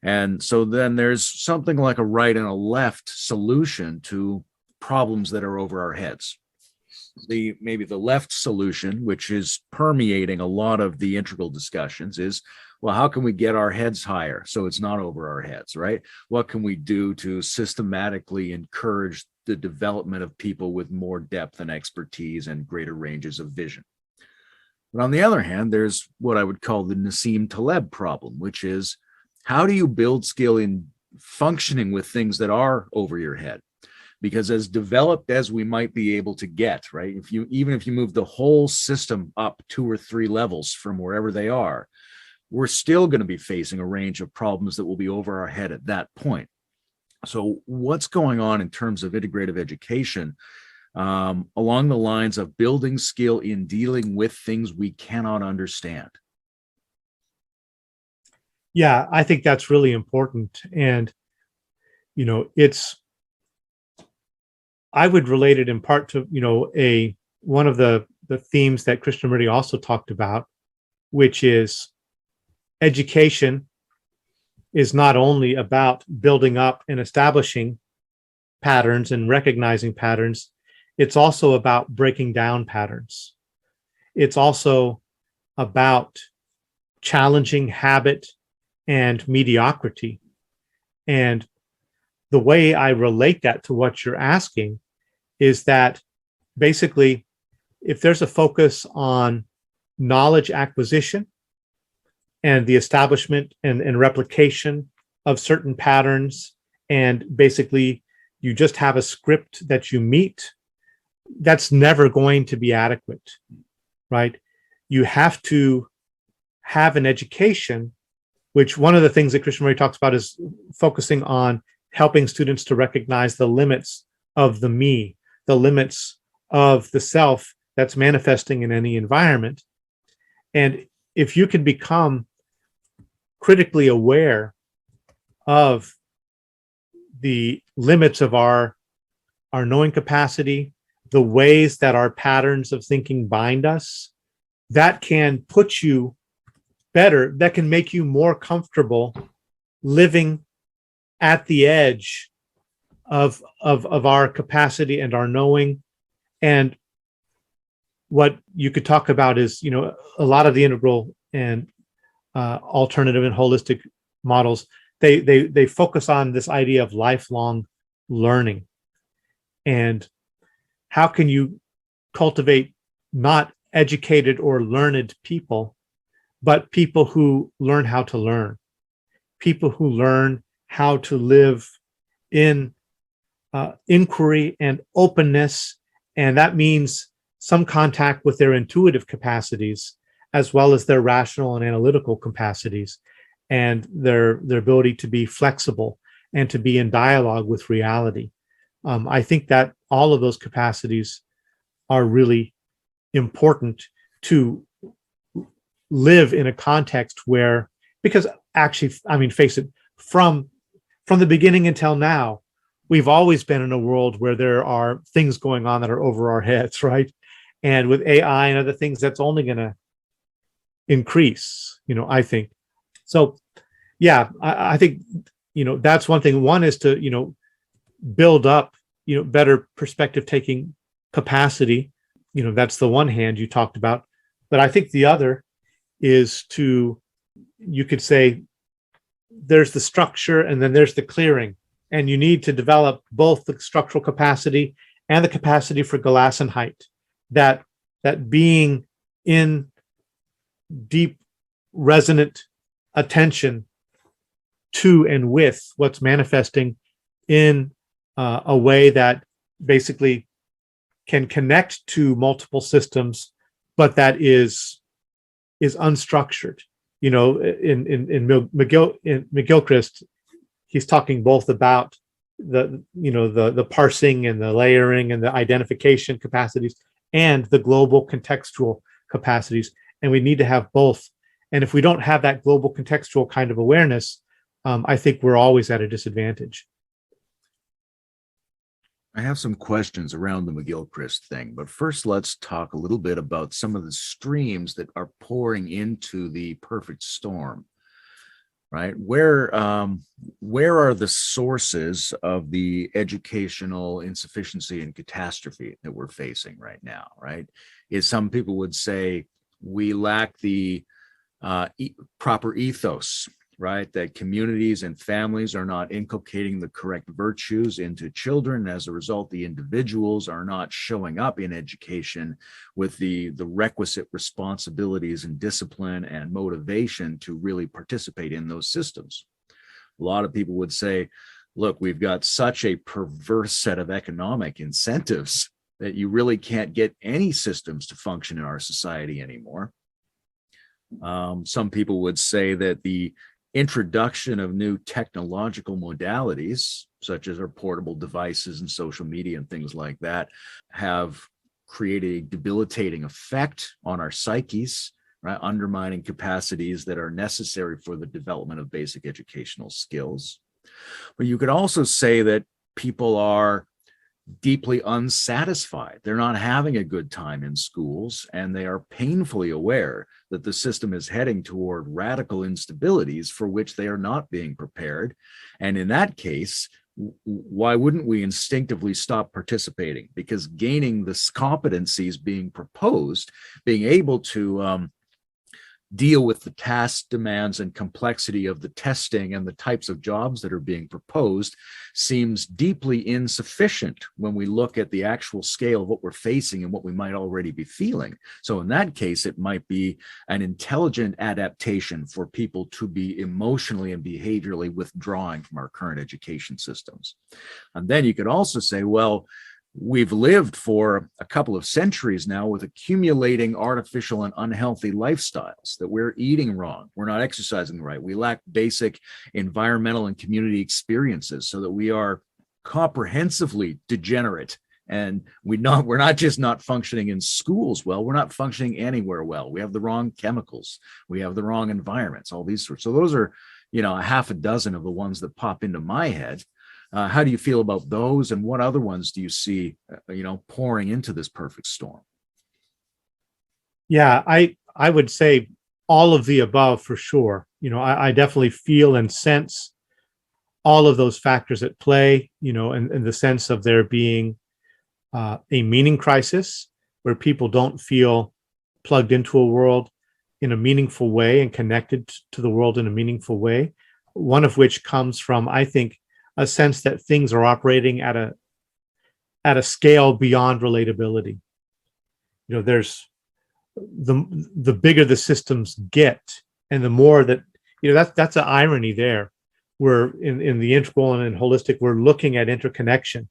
And so then there's something like a right and a left solution to problems that are over our heads. Maybe the left solution, which is permeating a lot of the integral discussions, is, well, how can we get our heads higher so it's not over our heads, right? What can we do to systematically encourage the development of people with more depth and expertise and greater ranges of vision? But on the other hand, there's what I would call the Nassim Taleb problem, which is, how do you build skill in functioning with things that are over your head? Because as developed as we might be able to get, right, even if you move the whole system up 2 or 3 levels from wherever they are, we're still going to be facing a range of problems that will be over our head at that point. So what's going on in terms of integrative education along the lines of building skill in dealing with things we cannot understand? Yeah, I think that's really important. And, I would relate it in part to, one of the themes that Krishnamurti also talked about, which is education is not only about building up and establishing patterns and recognizing patterns, it's also about breaking down patterns. It's also about challenging habit and mediocrity. And the way I relate that to what you're asking is that basically, if there's a focus on knowledge acquisition and the establishment and replication of certain patterns, and basically you just have a script that you meet, that's never going to be adequate, right? You have to have an education, which one of the things that Krishnamurti talks about is focusing on helping students to recognize the limits of the me, the limits of the self that's manifesting in any environment. And if you can become critically aware of the limits of our knowing capacity, the ways that our patterns of thinking bind us, that can put you better, that can make you more comfortable living at the edge of our capacity and our knowing. And what you could talk about is, a lot of the integral and alternative and holistic models, they focus on this idea of lifelong learning. And how can you cultivate not educated or learned people, but people who learn how to learn, people who learn how to live in inquiry and openness. And that means some contact with their intuitive capacities, as well as their rational and analytical capacities, and their ability to be flexible and to be in dialogue with reality. I think that all of those capacities are really important to live in a context where, because actually, I mean, face it, from the beginning until now, we've always been in a world where there are things going on that are over our heads, right? And with AI and other things, that's only going to increase, I think. So, yeah, I think, that's one thing. One is to, build up, better perspective taking capacity. That's the one hand you talked about. But I think the other is to, you could say, there's the structure and then there's the clearing. And you need to develop both the structural capacity and the capacity for Gelassenheit, that being in deep resonant attention to and with what's manifesting in a way that basically can connect to multiple systems, but that is unstructured. You know, in McGilchrist, he's talking both about the parsing and the layering and the identification capacities and the global contextual capacities, and we need to have both. And if we don't have that global contextual kind of awareness, I think we're always at a disadvantage. I have some questions around the McGilchrist thing, but first let's talk a little bit about some of the streams that are pouring into the perfect storm, right? Where are the sources of the educational insufficiency and catastrophe that we're facing right now, right? Some people would say we lack the proper ethos, right? That communities and families are not inculcating the correct virtues into children. As a result, the individuals are not showing up in education with the requisite responsibilities and discipline and motivation to really participate in those systems. A lot of people would say, look, we've got such a perverse set of economic incentives that you really can't get any systems to function in our society anymore. Some people would say that the introduction of new technological modalities, such as our portable devices and social media and things like that, have created a debilitating effect on our psyches, right? Undermining capacities that are necessary for the development of basic educational skills. But you could also say that people are deeply unsatisfied. They're not having a good time in schools, and they are painfully aware that the system is heading toward radical instabilities for which they are not being prepared. And in that case, why wouldn't we instinctively stop participating? Because gaining the competencies being proposed, being able to deal with the task demands and complexity of the testing and the types of jobs that are being proposed seems deeply insufficient when we look at the actual scale of what we're facing and what we might already be feeling. So in that case, it might be an intelligent adaptation for people to be emotionally and behaviorally withdrawing from our current education systems. And then you could also say, well, we've lived for a couple of centuries now with accumulating artificial and unhealthy lifestyles, that we're eating wrong, we're not exercising right, we lack basic environmental and community experiences, so that we are comprehensively degenerate. And we're not just not functioning in schools well, we're not functioning anywhere well. We have the wrong chemicals, we have the wrong environments, all these sorts. So those are, a half a dozen of the ones that pop into my head. How do you feel about those, and what other ones do you see, pouring into this perfect storm? Yeah, I would say all of the above for sure. I definitely feel and sense all of those factors at play, in the sense of there being a meaning crisis where people don't feel plugged into a world in a meaningful way and connected to the world in a meaningful way. One of which comes from, I think, a sense that things are operating at a scale beyond relatability. There's the bigger the systems get, and the more that, that's an irony there. We're in the integral and in holistic, we're looking at interconnection,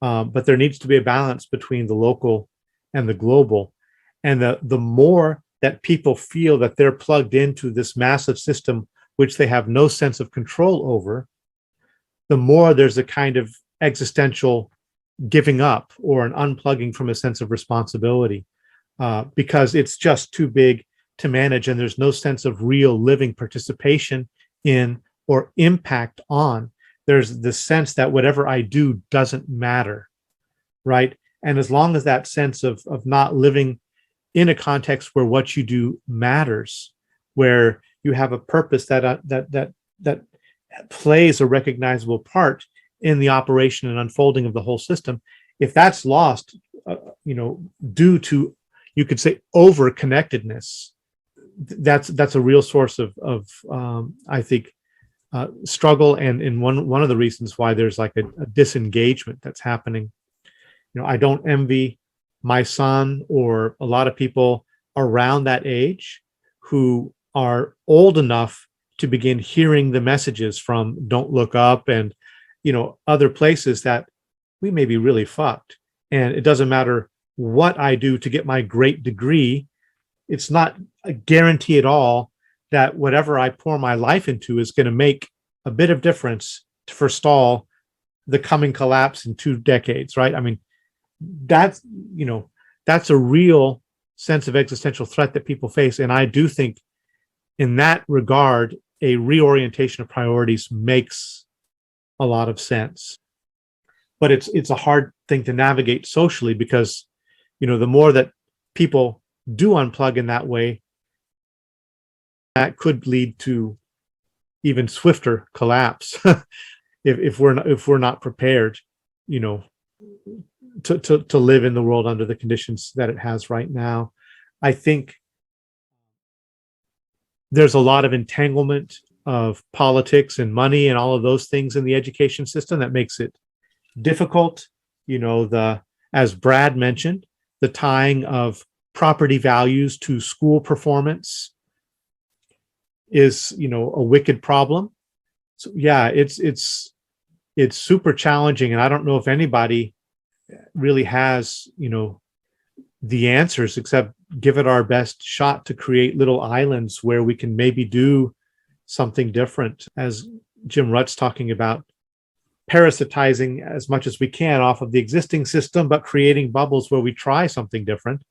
but there needs to be a balance between the local and the global. And the more that people feel that they're plugged into this massive system, which they have no sense of control over, the more there's a kind of existential giving up or an unplugging from a sense of responsibility, because it's just too big to manage, and there's no sense of real living participation in or impact on. There's the sense that whatever I do doesn't matter, right? And as long as that sense of not living in a context where what you do matters, where you have a purpose that plays a recognizable part in the operation and unfolding of the whole system, if that's lost, due to, you could say, over connectedness, that's a real source of I think, struggle, and in one of the reasons why there's like a disengagement that's happening. I don't envy my son or a lot of people around that age who are old enough to begin hearing the messages from Don't Look Up and other places that we may be really fucked, and it doesn't matter what I do to get my great degree. It's not a guarantee at all that whatever I pour my life into is going to make a bit of difference to forestall the coming collapse in 2 decades, right? I mean, that's a real sense of existential threat that people face. And I do think in that regard, a reorientation of priorities makes a lot of sense. But it's a hard thing to navigate socially because, the more that people do unplug in that way, that could lead to even swifter collapse if we're not prepared, to live in the world under the conditions that it has right now. I think there's a lot of entanglement of politics and money and all of those things in the education system that makes it difficult. As Brad mentioned, the tying of property values to school performance is, a wicked problem. So yeah, it's super challenging, and I don't know if anybody really has, the answers, except give it our best shot to create little islands where we can maybe do something different. As Jim Rutt's talking about, parasitizing as much as we can off of the existing system, but creating bubbles where we try something different.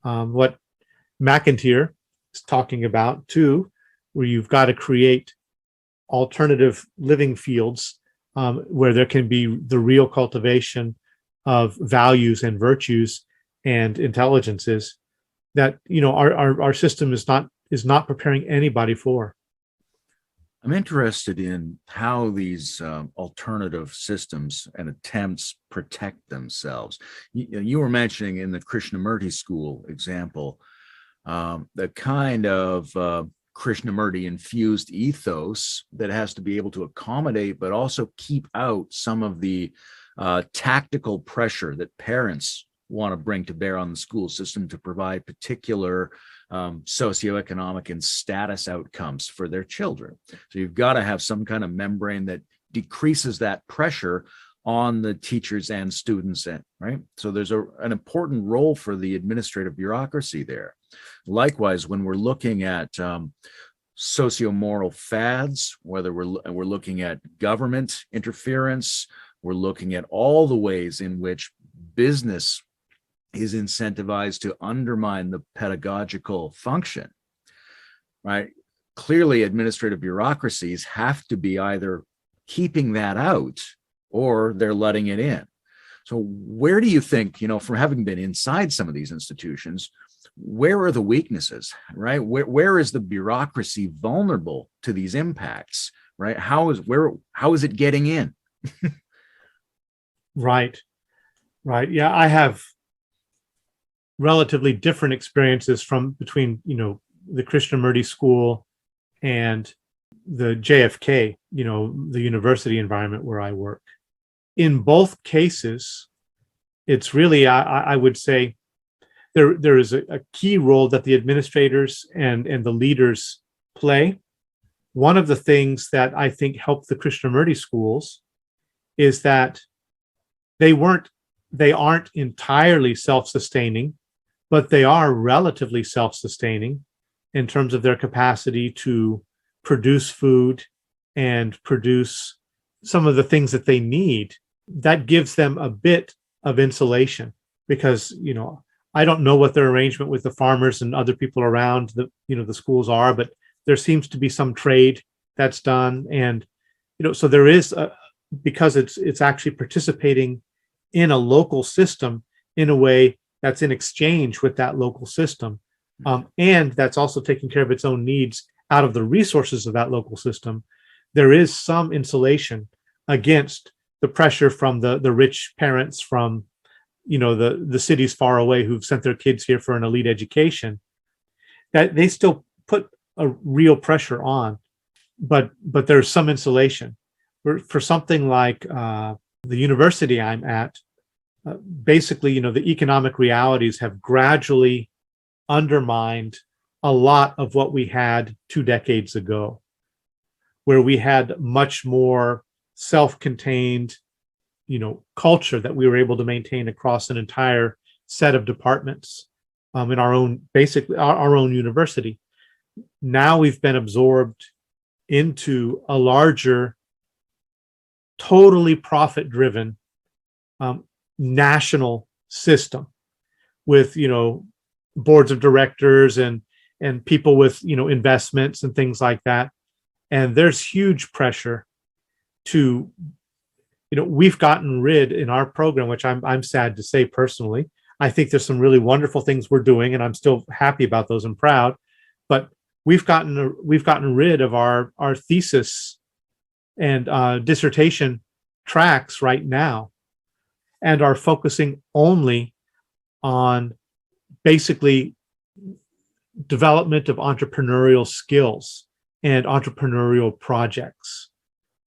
What McIntyre is talking about too, where you've got to create alternative living fields where there can be the real cultivation of values and virtues and intelligences that our system is not preparing anybody for. I'm interested in how these alternative systems and attempts protect themselves. You were mentioning in the Krishnamurti School example, the kind of Krishnamurti infused ethos that has to be able to accommodate, but also keep out some of the tactical pressure that parents want to bring to bear on the school system to provide particular socioeconomic and status outcomes for their children. So you've got to have some kind of membrane that decreases that pressure on the teachers and students, right? So there's an important role for the administrative bureaucracy there. Likewise, when we're looking at socio-moral fads, whether we're looking at government interference, we're looking at all the ways in which business is incentivized to undermine the pedagogical function, right? Clearly, administrative bureaucracies have to be either keeping that out or they're letting it in. So where do you think, from having been inside some of these institutions, where are the weaknesses, right? Where is the bureaucracy vulnerable to these impacts, right? How is it getting in? Right. Yeah, I have relatively different experiences between the Krishnamurti School and the JFK, the university environment where I work. In both cases, it's really, I would say, there is a key role that the administrators and the leaders play. One of the things that I think helped the Krishnamurti schools is that they aren't entirely self-sustaining, but they are relatively self-sustaining in terms of their capacity to produce food and produce some of the things that they need. That gives them a bit of insulation because, I don't know what their arrangement with the farmers and other people around the schools are, but there seems to be some trade that's done. And, so there is, because it's actually participating in a local system in a way that's in exchange with that local system. And that's also taking care of its own needs out of the resources of that local system. There is some insulation against the pressure from the rich parents from, the cities far away who've sent their kids here for an elite education, that they still put a real pressure on. but there's some insulation. For something like the university I'm at, basically, the economic realities have gradually undermined a lot of what we had 2 decades ago, where we had much more self-contained, culture that we were able to maintain across an entire set of departments in our own, basically our own university. Now we've been absorbed into a larger, totally profit-driven national system with, boards of directors and people with, investments and things like that. And there's huge pressure to, we've gotten rid in our program, which I'm sad to say personally. I think there's some really wonderful things we're doing, and I'm still happy about those and proud. But we've gotten rid of our thesis and dissertation tracks right now, and are focusing only on basically development of entrepreneurial skills and entrepreneurial projects.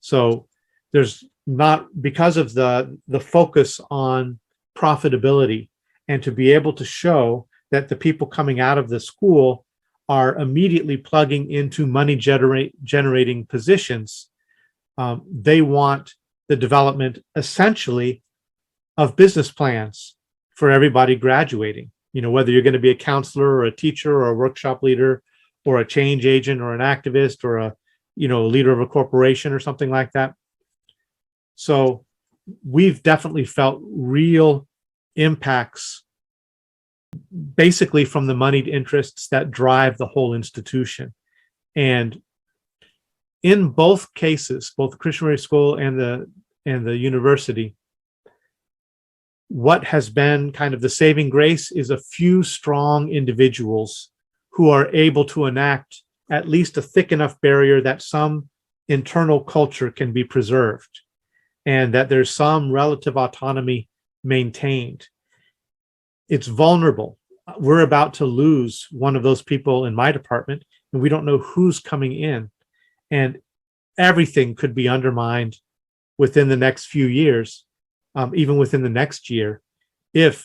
So there's not, because of the focus on profitability, and to be able to show that the people coming out of the school are immediately plugging into money generating positions. They want the development essentially of business plans for everybody graduating. Whether you're going to be a counselor or a teacher or a workshop leader or a change agent or an activist or a leader of a corporation or something like that. So we've definitely felt real impacts basically from the moneyed interests that drive the whole institution. And in both cases, both the Krishnamurti School and the university, what has been kind of the saving grace is a few strong individuals who are able to enact at least a thick enough barrier that some internal culture can be preserved and that there's some relative autonomy maintained. It's vulnerable. We're about to lose one of those people in my department, and we don't know who's coming in. And everything could be undermined within the next few years, even within the next year, if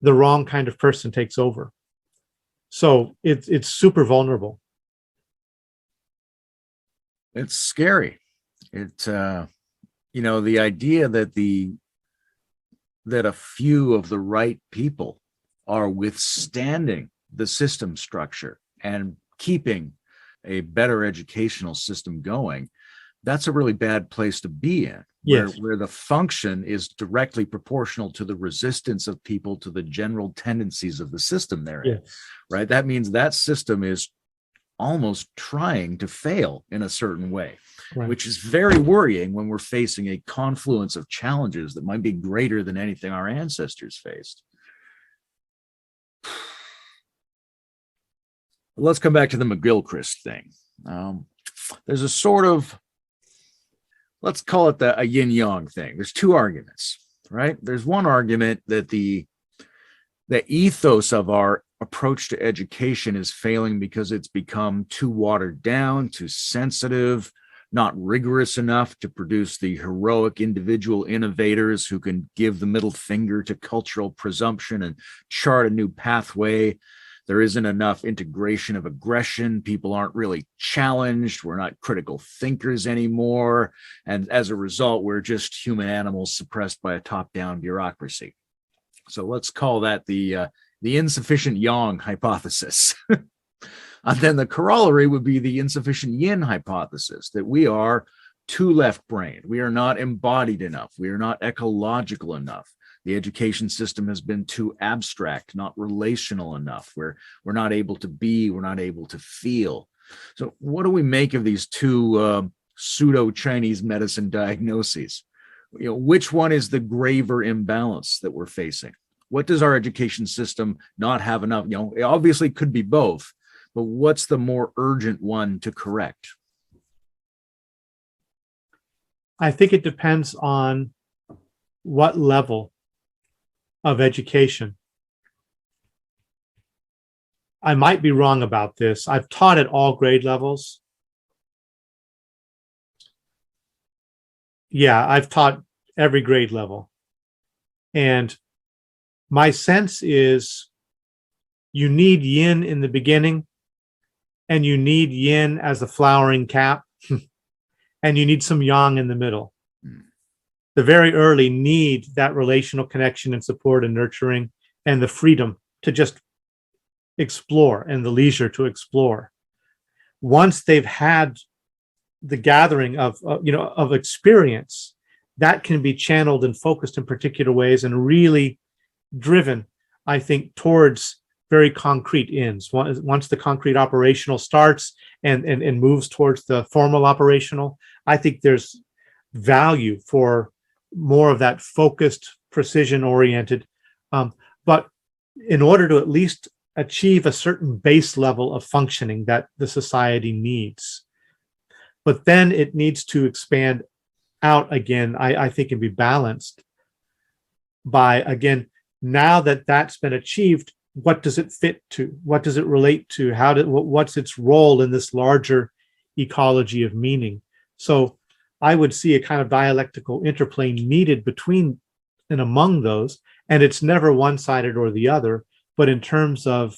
the wrong kind of person takes over. So it's super vulnerable. It's scary. The idea that a few of the right people are withstanding the system structure and keeping a better educational system going, that's a really bad place to be in. Yes. Where the function is directly proportional to the resistance of people to the general tendencies of the system they're in. Yes. Right? That means that system is almost trying to fail in a certain way, right, which is very worrying when we're facing a confluence of challenges that might be greater than anything our ancestors faced. Let's come back to the McGilchrist thing. There's a sort of, let's call it a yin-yang thing. There's two arguments, right? There's one argument that the ethos of our approach to education is failing because it's become too watered down, too sensitive, not rigorous enough to produce the heroic individual innovators who can give the middle finger to cultural presumption and chart a new pathway. There isn't enough integration of aggression. People aren't really challenged. We're not critical thinkers anymore. And as a result, we're just human animals suppressed by a top-down bureaucracy. So let's call that the insufficient yang hypothesis. And then the corollary would be the insufficient yin hypothesis, that we are too left-brained. We are not embodied enough. We are not ecological enough. The education system has been too abstract, not relational enough. We're not able to be, we're not able to feel. So what do we make of these two pseudo-Chinese medicine diagnoses? Which one is the graver imbalance that we're facing? What does our education system not have enough? It obviously could be both, but what's the more urgent one to correct? I think it depends on what level of education. I might be wrong about this. I've taught at all grade levels, Yeah, I've taught every grade level. And my sense is you need yin in the beginning, and you need yin as a flowering cap, and you need some yang in the middle. The very early need that relational connection and support and nurturing and the freedom to just explore and the leisure to explore. Once they've had the gathering of experience, that can be channeled and focused in particular ways and really driven, I think, towards very concrete ends. Once the concrete operational starts and moves towards the formal operational, I think there's value for more of that focused, precision oriented. But in order to at least achieve a certain base level of functioning that the society needs, but then it needs to expand out again, I think, and be balanced by, again, now that that's been achieved, what does it fit to? What does it relate to? What's its role in this larger ecology of meaning? So I would see a kind of dialectical interplay needed between and among those, and it's never one-sided or the other, but in terms of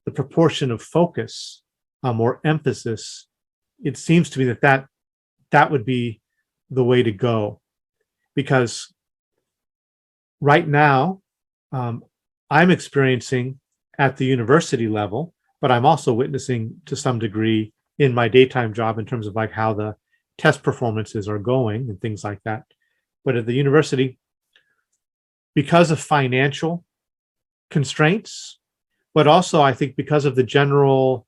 the proportion of focus or emphasis, it seems to me that would be the way to go. Because right now, I'm experiencing at the university level, but I'm also witnessing to some degree in my daytime job in terms of like how the test performances are going and things like that. But at the university, because of financial constraints, but also I think because of the general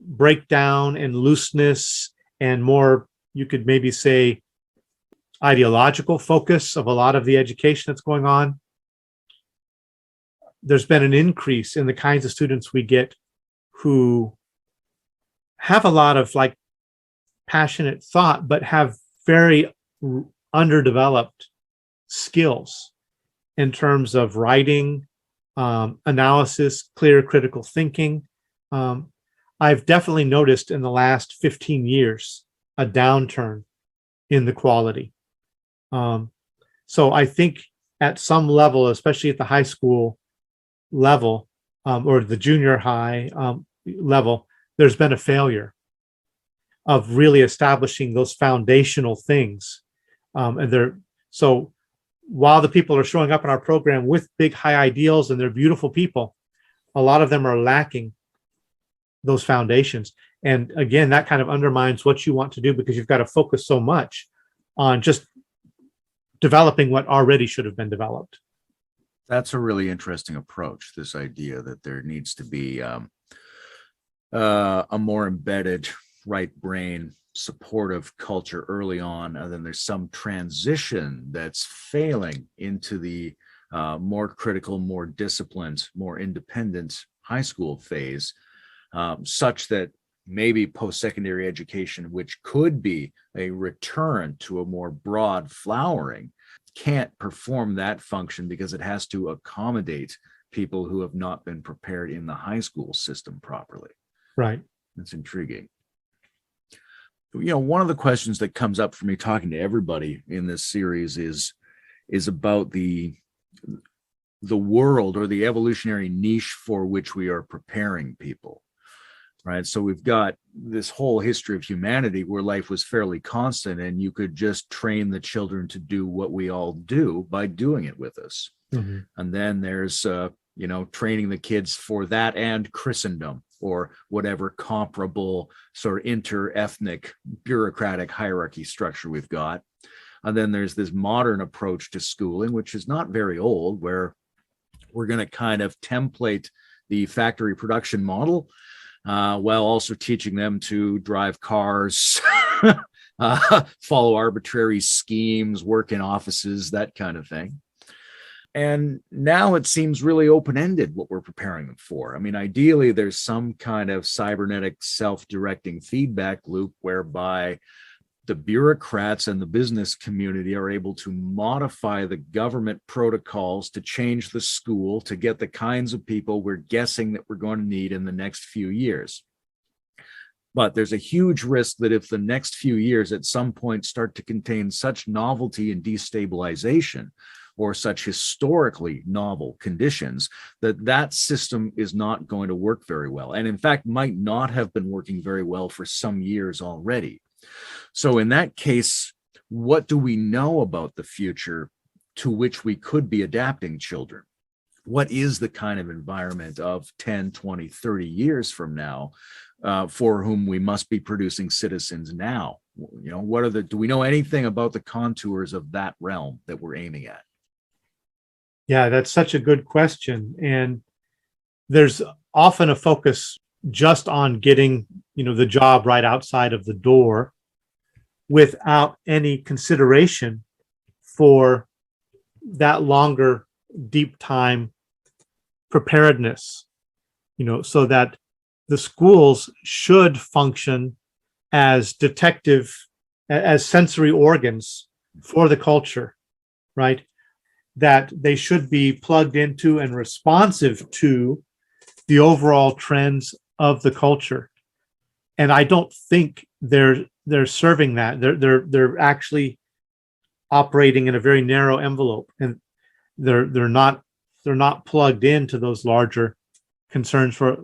breakdown and looseness and more, you could maybe say, ideological focus of a lot of the education that's going on, there's been an increase in the kinds of students we get who have a lot of like passionate thought, but have very underdeveloped skills in terms of writing, analysis, clear critical thinking. I've definitely noticed in the last 15 years a downturn in the quality. So I think at some level, especially at the high school level or the junior high level, there's been a failure of really establishing those foundational things. So while the people are showing up in our program with big high ideals and they're beautiful people, a lot of them are lacking those foundations. And again, that kind of undermines what you want to do, because you've got to focus so much on just developing what already should have been developed. That's a really interesting approach, this idea that there needs to be a more embedded right brain supportive culture early on, and then there's some transition that's failing into the more critical, more disciplined, more independent high school phase, such that maybe post-secondary education, which could be a return to a more broad flowering, can't perform that function because it has to accommodate people who have not been prepared in the high school system properly. Right. That's intriguing. You know, one of the questions that comes up for me talking to everybody in this series is about the world or the evolutionary niche for which we are preparing people. Right. So we've got this whole history of humanity where life was fairly constant and you could just train the children to do what we all do by doing it with us. Mm-hmm. And then there's, training the kids for that and Christendom or whatever comparable sort of inter-ethnic bureaucratic hierarchy structure we've got. And then there's this modern approach to schooling, which is not very old, where we're going to kind of template the factory production model while also teaching them to drive cars, follow arbitrary schemes, work in offices, that kind of thing. And now it seems really open-ended what we're preparing them for. I mean, ideally, there's some kind of cybernetic self-directing feedback loop whereby the bureaucrats and the business community are able to modify the government protocols to change the school to get the kinds of people we're guessing that we're going to need in the next few years. But there's a huge risk that if the next few years at some point start to contain such novelty and destabilization, or such historically novel conditions, that system is not going to work very well. And in fact, might not have been working very well for some years already. So in that case, what do we know about the future to which we could be adapting children? What is the kind of environment of 10, 20, 30 years from now for whom we must be producing citizens now? You know, do we know anything about the contours of that realm that we're aiming at? Yeah, that's such a good question. And there's often a focus just on getting, the job right outside of the door without any consideration for that longer, deep time preparedness, so that the schools should function as as sensory organs for the culture, right? That they should be plugged into and responsive to the overall trends of the culture. And I don't think they're serving that. They're actually operating in a very narrow envelope, and they're not plugged into those larger concerns for,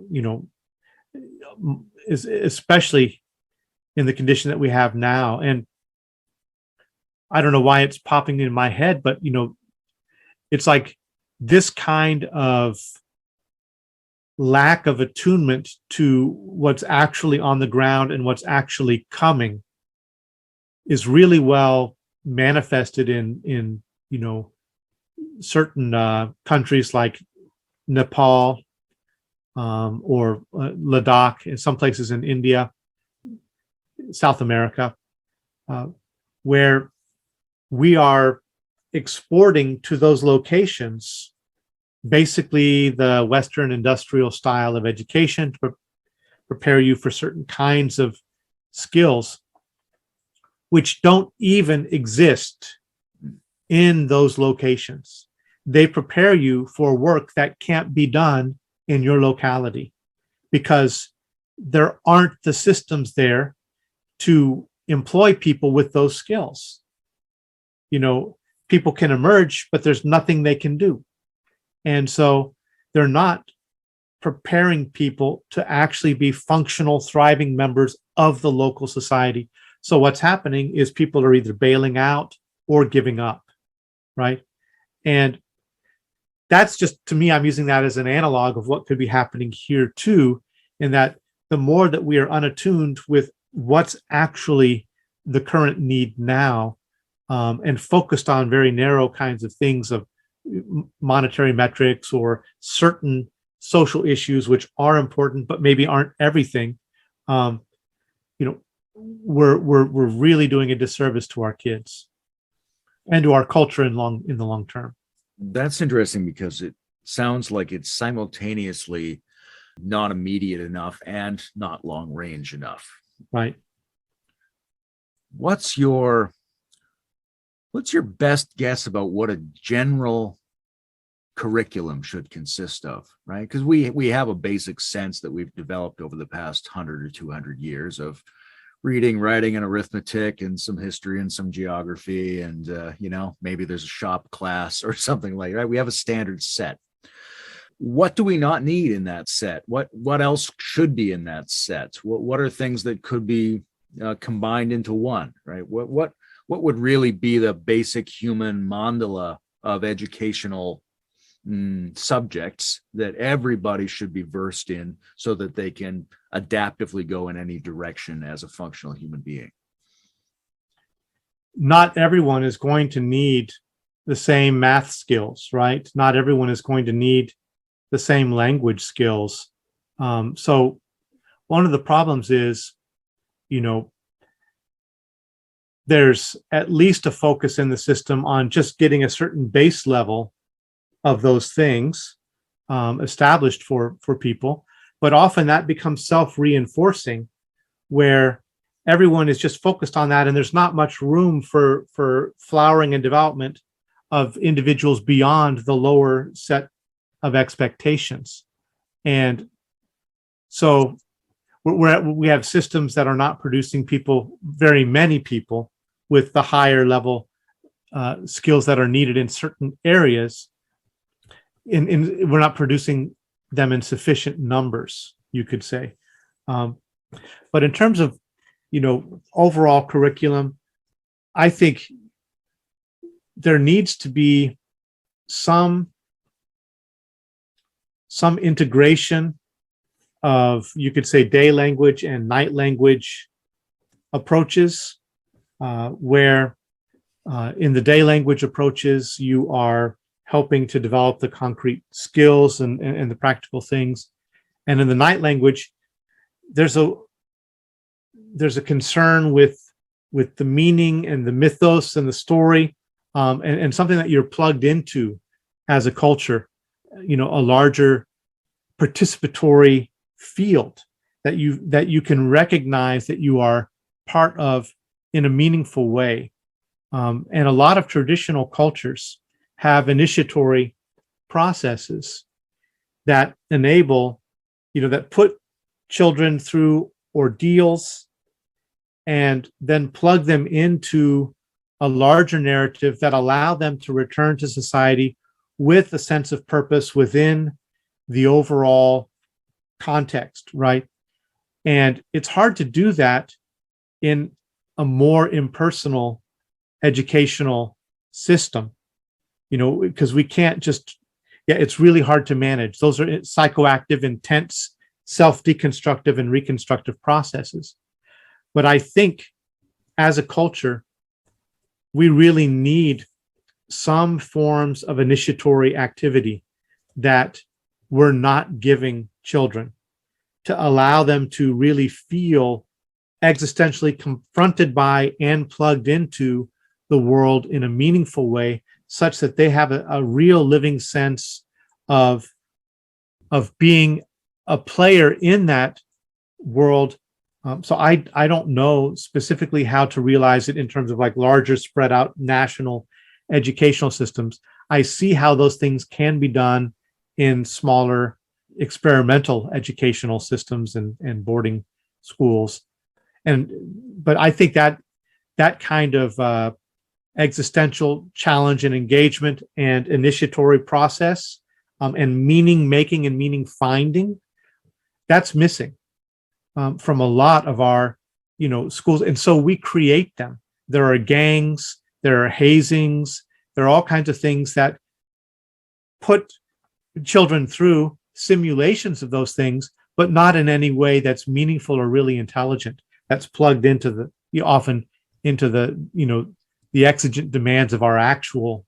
especially in the condition that we have now. And I don't know why it's popping in my head, but it's like this kind of lack of attunement to what's actually on the ground and what's actually coming is really well manifested in certain countries like Nepal, or Ladakh, and some places in India, South America, where we are exporting to those locations basically the Western industrial style of education to prepare you for certain kinds of skills which don't even exist in those locations. They prepare you for work that can't be done in your locality because there aren't the systems there to employ people with those skills. People can emerge, but there's nothing they can do. And so they're not preparing people to actually be functional, thriving members of the local society. So what's happening is people are either bailing out or giving up, right? And that's just, to me, I'm using that as an analog of what could be happening here too, in that the more that we are unattuned with what's actually the current need now, and focused on very narrow kinds of things of monetary metrics or certain social issues which are important but maybe aren't everything, we're really doing a disservice to our kids and to our culture in the long term. That's interesting because it sounds like it's simultaneously not immediate enough and not long range enough. Right. What's your best guess about what a general curriculum should consist of, right? Because we have a basic sense that we've developed over the past 100 or 200 years of reading, writing, and arithmetic, and some history and some geography, and maybe there's a shop class or something like that. We have a standard set. What do we not need in that set? What else should be in that set? What are things that could be combined into one, right? What would really be the basic human mandala of educational subjects that everybody should be versed in so that they can adaptively go in any direction as a functional human being? Not everyone is going to need the same math skills, right? Not everyone is going to need the same language skills. So one of the problems is, there's at least a focus in the system on just getting a certain base level of those things established for people. But often that becomes self-reinforcing, where everyone is just focused on that, and there's not much room for flowering and development of individuals beyond the lower set of expectations. And so we have systems that are not producing people, very many people, with the higher level skills that are needed in certain areas. We're not producing them in sufficient numbers, you could say. But in terms of, overall curriculum, I think there needs to be some integration of, you could say, day language and night language approaches, where in the day language approaches, you are helping to develop the concrete skills and the practical things. And in the night language, there's a concern with the meaning and the mythos and the story, and something that you're plugged into as a culture, a larger participatory field that you can recognize that you are part of in a meaningful way. And a lot of traditional cultures have initiatory processes that enable, that put children through ordeals and then plug them into a larger narrative that allow them to return to society with a sense of purpose within the overall context, right? And it's hard to do that in a more impersonal educational system, because we can't just, it's really hard to manage. Those are psychoactive, intense, self-deconstructive and reconstructive processes. But I think as a culture, we really need some forms of initiatory activity that we're not giving children, to allow them to really feel existentially confronted by and plugged into the world in a meaningful way, such that they have a real living sense of being a player in that world. So I don't know specifically how to realize it in terms of like larger spread out national educational systems. I see how those things can be done in smaller experimental educational systems and boarding schools. But I think that kind of existential challenge and engagement and initiatory process, and meaning making and meaning finding, that's missing from a lot of our schools. And so we create them. There are gangs, there are hazings, there are all kinds of things that put children through simulations of those things, but not in any way that's meaningful or really intelligent, that's plugged into often into the exigent demands of our actual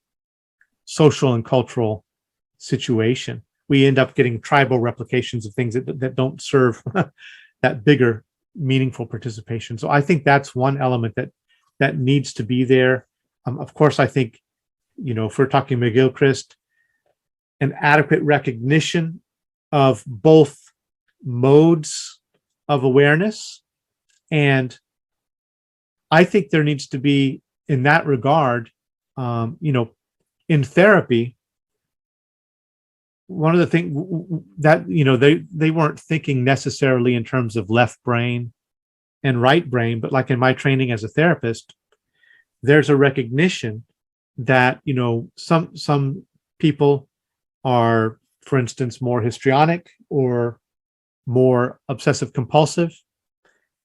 social and cultural situation. We end up getting tribal replications of things that don't serve that bigger, meaningful participation. So I think that's one element that needs to be there. Of course, I think, if we're talking McGilchrist, an adequate recognition of both modes of awareness. And I think there needs to be, in that regard, in therapy, one of the things that, they weren't thinking necessarily in terms of left brain and right brain, but like in my training as a therapist, there's a recognition that, some people are, for instance, more histrionic or more obsessive compulsive.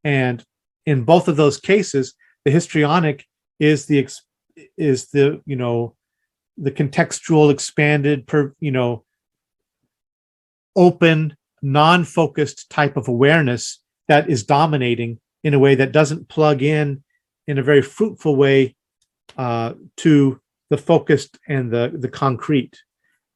And in both of those cases, the histrionic is the contextual, expanded, open, non-focused type of awareness that is dominating in a way that doesn't plug in a very fruitful way to the focused and the concrete.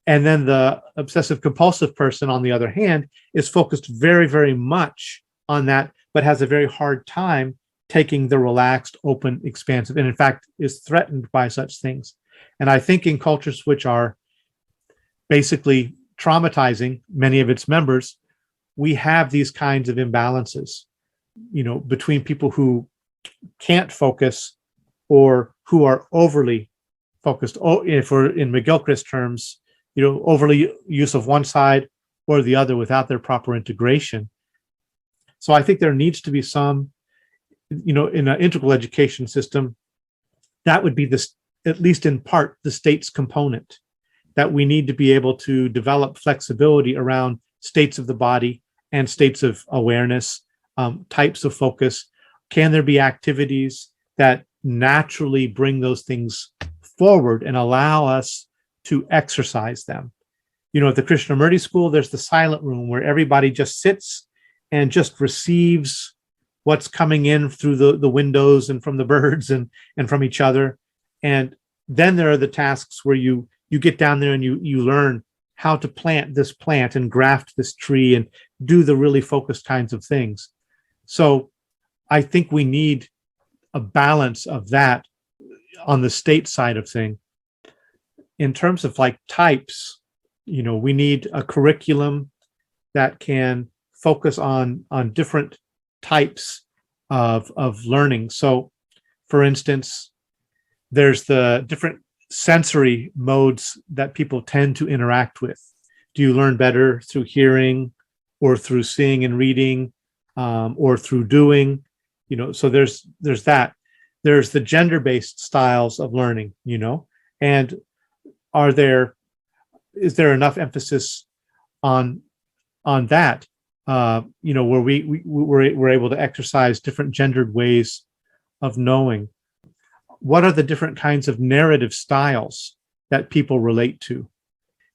And then the obsessive compulsive person, on the other hand, is focused very, very much on that, but has a very hard time taking the relaxed, open, expansive, and in fact is threatened by such things. And I think in cultures which are basically traumatizing many of its members, we have these kinds of imbalances, between people who can't focus or who are overly focused. If we're in McGilchrist terms, overly use of one side or the other without their proper integration. So I think there needs to be some, in an integral education system, that would be this, at least in part, the state's component, that we need to be able to develop flexibility around states of the body and states of awareness, types of focus. Can there be activities that naturally bring those things forward and allow us to exercise them? At the Krishnamurti School, there's the silent room where everybody just sits and just receives what's coming in through the windows and from the birds and from each other. And then there are the tasks where you get down there and you learn how to plant this plant and graft this tree and do the really focused kinds of things. So I think we need a balance of that on the state side of thing. In terms of like types, we need a curriculum that can focus on different types of learning. So for instance, there's the different sensory modes that people tend to interact with. Do you learn better through hearing or through seeing and reading, or through doing? So there's that. There's the gender-based styles of learning, and is there enough emphasis on that, where we're able to exercise different gendered ways of knowing? What are the different kinds of narrative styles that people relate to?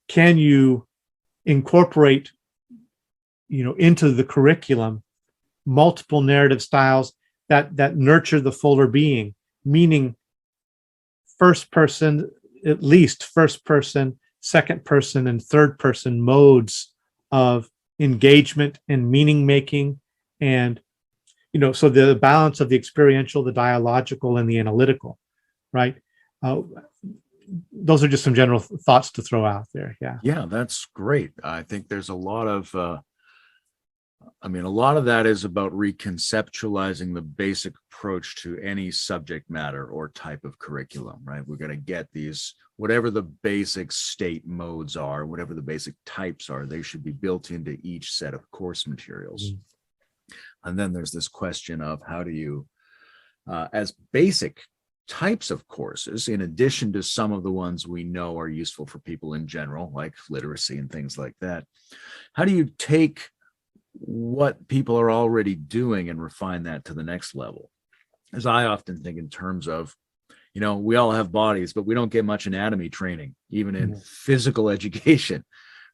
Can you incorporate, into the curriculum multiple narrative styles that nurture the fuller being, meaning first person, at least first person, second person, and third person modes of engagement and meaning making, and so the balance of the experiential, the dialogical, and the analytical, right? Those are just some general thoughts to throw out there. Yeah, that's great. I think there's a lot of that is about reconceptualizing the basic approach to any subject matter or type of curriculum, right? We're going to get these, whatever the basic state modes are, whatever the basic types are, they should be built into each set of course materials. And then there's this question of how do you, as basic types of courses, in addition to some of the ones we know are useful for people in general, like literacy and things like that, how do you take what people are already doing and refine that to the next level? As I often think in terms of, we all have bodies, but we don't get much anatomy training, even in physical education,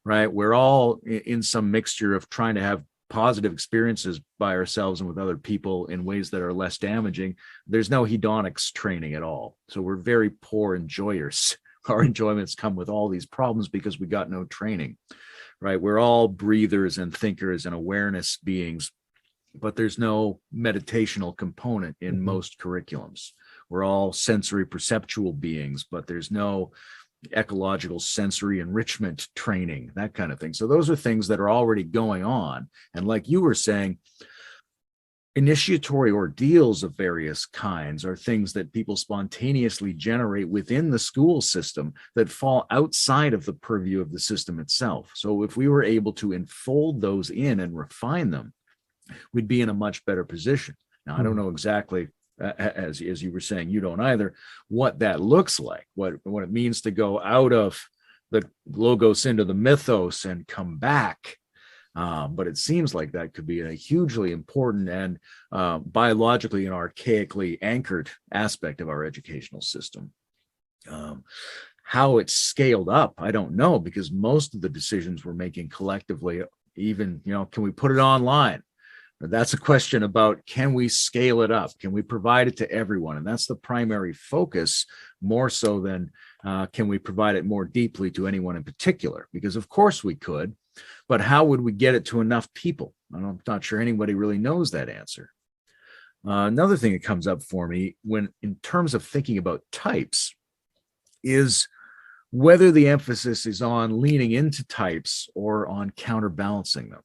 right? We're all in some mixture of trying to have positive experiences by ourselves and with other people in ways that are less damaging. There's no hedonics training at all. So we're very poor enjoyers. Our enjoyments come with all these problems because we got no training, right? We're all breathers and thinkers and awareness beings, but there's no meditational component in most curriculums. We're all sensory perceptual beings, but there's no ecological sensory enrichment training, that kind of thing. So those are things that are already going on. And like you were saying, initiatory ordeals of various kinds are things that people spontaneously generate within the school system that fall outside of the purview of the system itself. So if we were able to enfold those in and refine them, we'd be in a much better position. Now, I don't know exactly, as you were saying, you don't either, what that looks like, what it means to go out of the logos into the mythos and come back. But it seems like that could be a hugely important and biologically and archaically anchored aspect of our educational system. How it's scaled up, I don't know, because most of the decisions we're making collectively, even, can we put it online? That's a question about, can we scale it up? Can we provide it to everyone? And that's the primary focus, more so than can we provide it more deeply to anyone in particular? Because of course we could, but how would we get it to enough people? I'm not sure anybody really knows that answer. Another thing that comes up for me when, in terms of thinking about types, is whether the emphasis is on leaning into types or on counterbalancing them.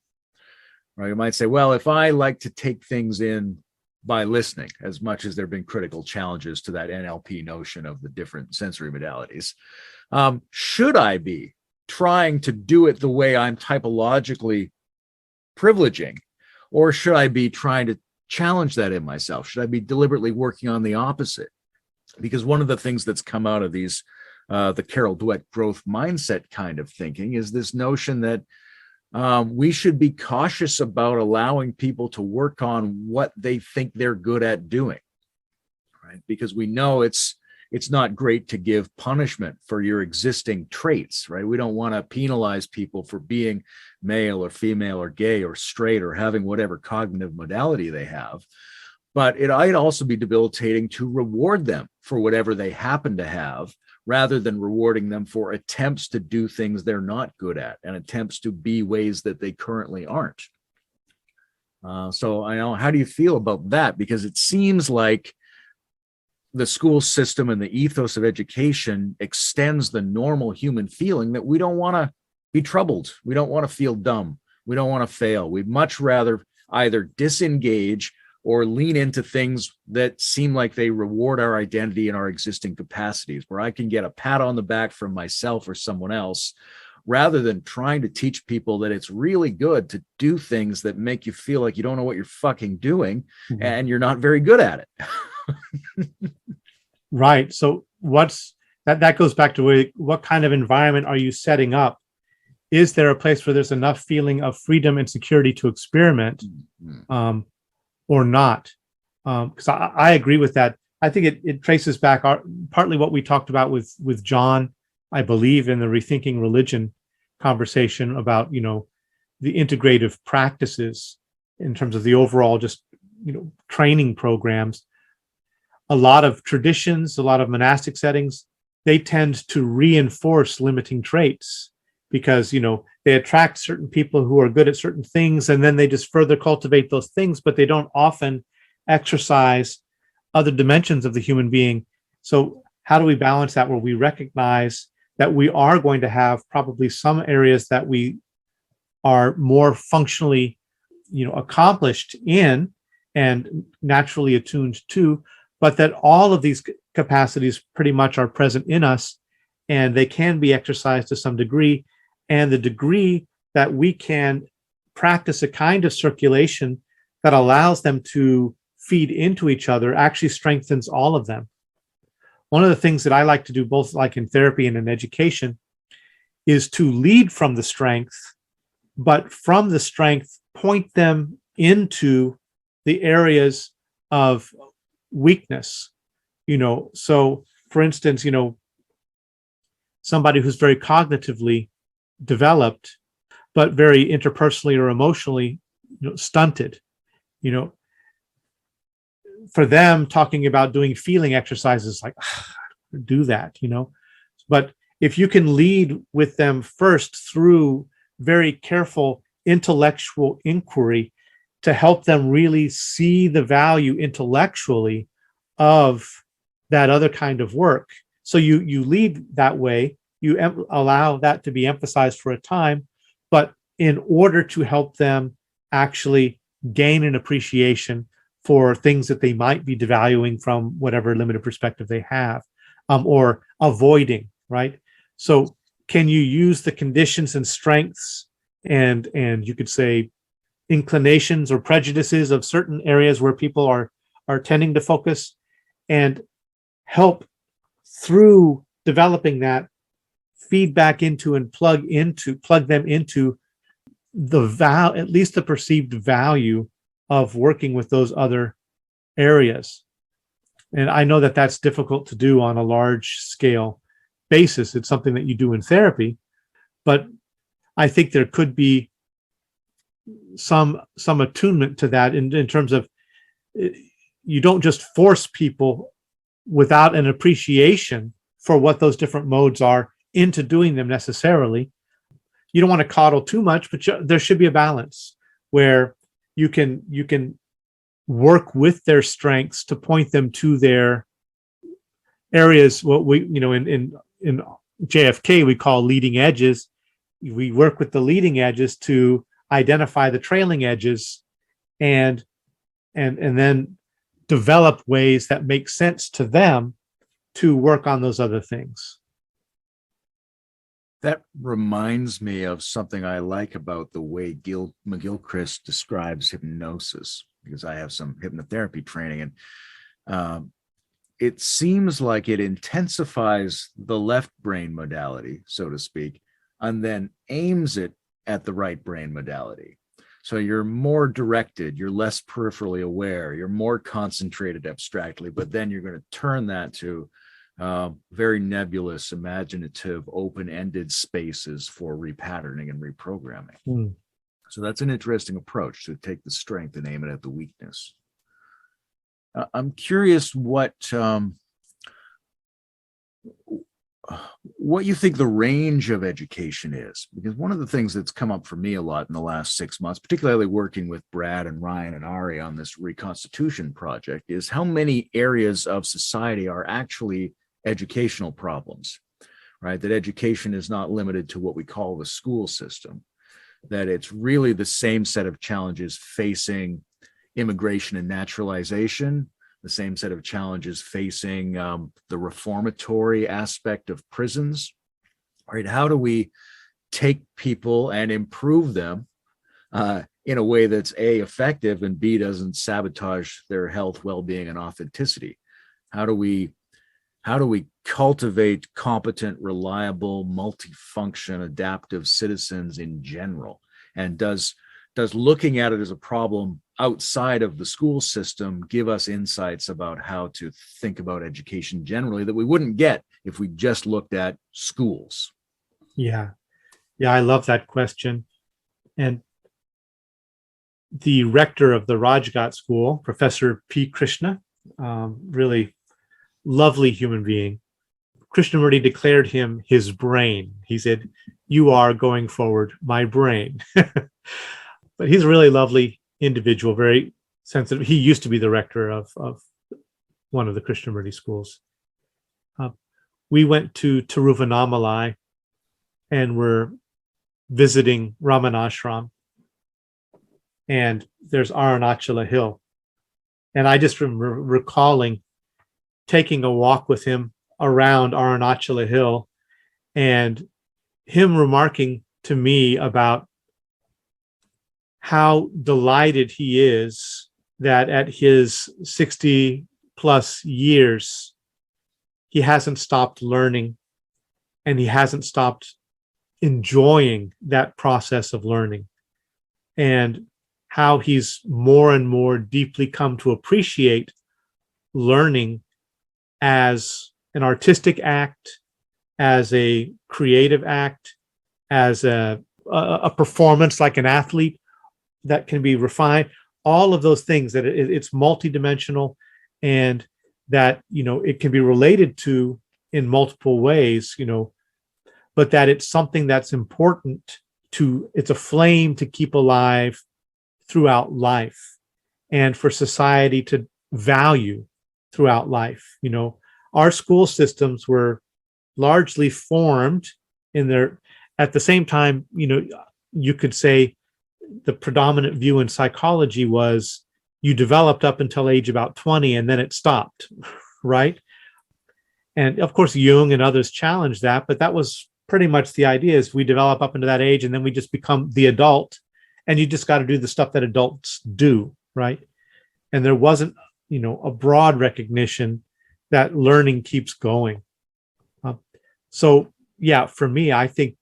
Right? You might say, well, if I like to take things in by listening, as much as there have been critical challenges to that NLP notion of the different sensory modalities, should I be trying to do it the way I'm typologically privileging, Or should I be trying to challenge that in myself? Should I be deliberately working on the opposite? Because one of the things that's come out of these, the Carol Dweck growth mindset kind of thinking, is this notion that we should be cautious about allowing people to work on what they think they're good at doing, right? Because we know it's not great to give punishment for your existing traits, right? We don't want to penalize people for being male or female or gay or straight or having whatever cognitive modality they have. But it might also be debilitating to reward them for whatever they happen to have, rather than rewarding them for attempts to do things they're not good at and attempts to be ways that they currently aren't. So I know, how do you feel about that? Because it seems like the school system and the ethos of education extends the normal human feeling that we don't want to be troubled. We don't want to feel dumb. We don't want to fail. We'd much rather either disengage or lean into things that seem like they reward our identity and our existing capacities, where I can get a pat on the back from myself or someone else, rather than trying to teach people that it's really good to do things that make you feel like you don't know what you're fucking doing and you're not very good at it. Right. So that goes back to what kind of environment are you setting up? Is there a place where there's enough feeling of freedom and security to experiment? Or not? Because I agree with that. I think it traces back partly what we talked about with John, I believe, in the Rethinking Religion conversation about, the integrative practices in terms of the overall just, training programs. A lot of traditions, a lot of monastic settings, they tend to reinforce limiting traits because, they attract certain people who are good at certain things, and then they just further cultivate those things, but they don't often exercise other dimensions of the human being. So how do we balance that, where we recognize that we are going to have probably some areas that we are more functionally, accomplished in and naturally attuned to, but that all of these capacities pretty much are present in us, and they can be exercised to some degree. And the degree that we can practice a kind of circulation that allows them to feed into each other actually strengthens all of them. One of the things that I like to do, both like in therapy and in education, is to lead from the strength, but from the strength, point them into the areas of weakness. So for instance, somebody who's very cognitively developed, but very interpersonally or emotionally stunted. For them, talking about doing feeling exercises, like do that. But if you can lead with them first through very careful intellectual inquiry to help them really see the value intellectually of that other kind of work. So you lead that way. You allow that to be emphasized for a time, but in order to help them actually gain an appreciation for things that they might be devaluing from whatever limited perspective they have, or avoiding, right? So can you use the conditions and strengths and you could say inclinations or prejudices of certain areas where people are tending to focus, and help through developing that feedback into and plug them into at least the perceived value of working with those other areas. And I know that that's difficult to do on a large scale basis. It's something that you do in therapy, but I think there could be some attunement to that in terms of, you don't just force people without an appreciation for what those different modes are into doing them necessarily. You don't want to coddle too much, but there should be a balance where you can work with their strengths to point them to their areas. What we, in JFK, we call leading edges. We work with the leading edges to identify the trailing edges and then develop ways that make sense to them to work on those other things. That reminds me of something I like about the way McGilchrist describes hypnosis, because I have some hypnotherapy training, and it seems like it intensifies the left brain modality, so to speak, and then aims it at the right brain modality. So you're more directed, you're less peripherally aware, you're more concentrated abstractly, but then you're going to turn that to very nebulous, imaginative, open-ended spaces for repatterning and reprogramming. Mm. So that's an interesting approach, to take the strength and aim it at the weakness. I'm curious what you think the range of education is, because one of the things that's come up for me a lot in the last 6 months, particularly working with Brad and Ryan and Ari on this reconstitution project, is how many areas of society are actually educational problems, right? That education is not limited to what we call the school system, that it's really the same set of challenges facing immigration and naturalization, the same set of challenges facing the reformatory aspect of prisons, right? How do we take people and improve them in a way that's A, effective, and B, doesn't sabotage their health, well-being, and authenticity? How do we cultivate competent, reliable, multifunction, adaptive citizens in general? And does looking at it as a problem outside of the school system give us insights about how to think about education generally that we wouldn't get if we just looked at schools? Yeah, I love that question. And the rector of the Rajghat school, Professor P. Krishna, really lovely human being. Krishnamurti declared him his brain. He said, "You are going forward, my brain." But he's a really lovely individual, very sensitive. He used to be the rector of one of the Krishnamurti schools. We went to Tiruvannamalai and were visiting Ramanashram. And there's Arunachala Hill. And I just remember recalling taking a walk with him around Arunachala Hill and him remarking to me about how delighted he is that at his 60 plus years, he hasn't stopped learning and he hasn't stopped enjoying that process of learning, and how he's more and more deeply come to appreciate learning as an artistic act, as a creative act, as a performance like an athlete that can be refined, all of those things, that it's multidimensional, and that, it can be related to in multiple ways, but that it's something that's important it's a flame to keep alive throughout life and for society to value throughout life. Our school systems were largely formed at the same time, you could say the predominant view in psychology was you developed up until age about 20 and then it stopped, right? And of course, Jung and others challenged that, but that was pretty much the idea, is we develop up into that age and then we just become the adult, and you just got to do the stuff that adults do, right? And there wasn't, a broad recognition that learning keeps going. So yeah, for me, I think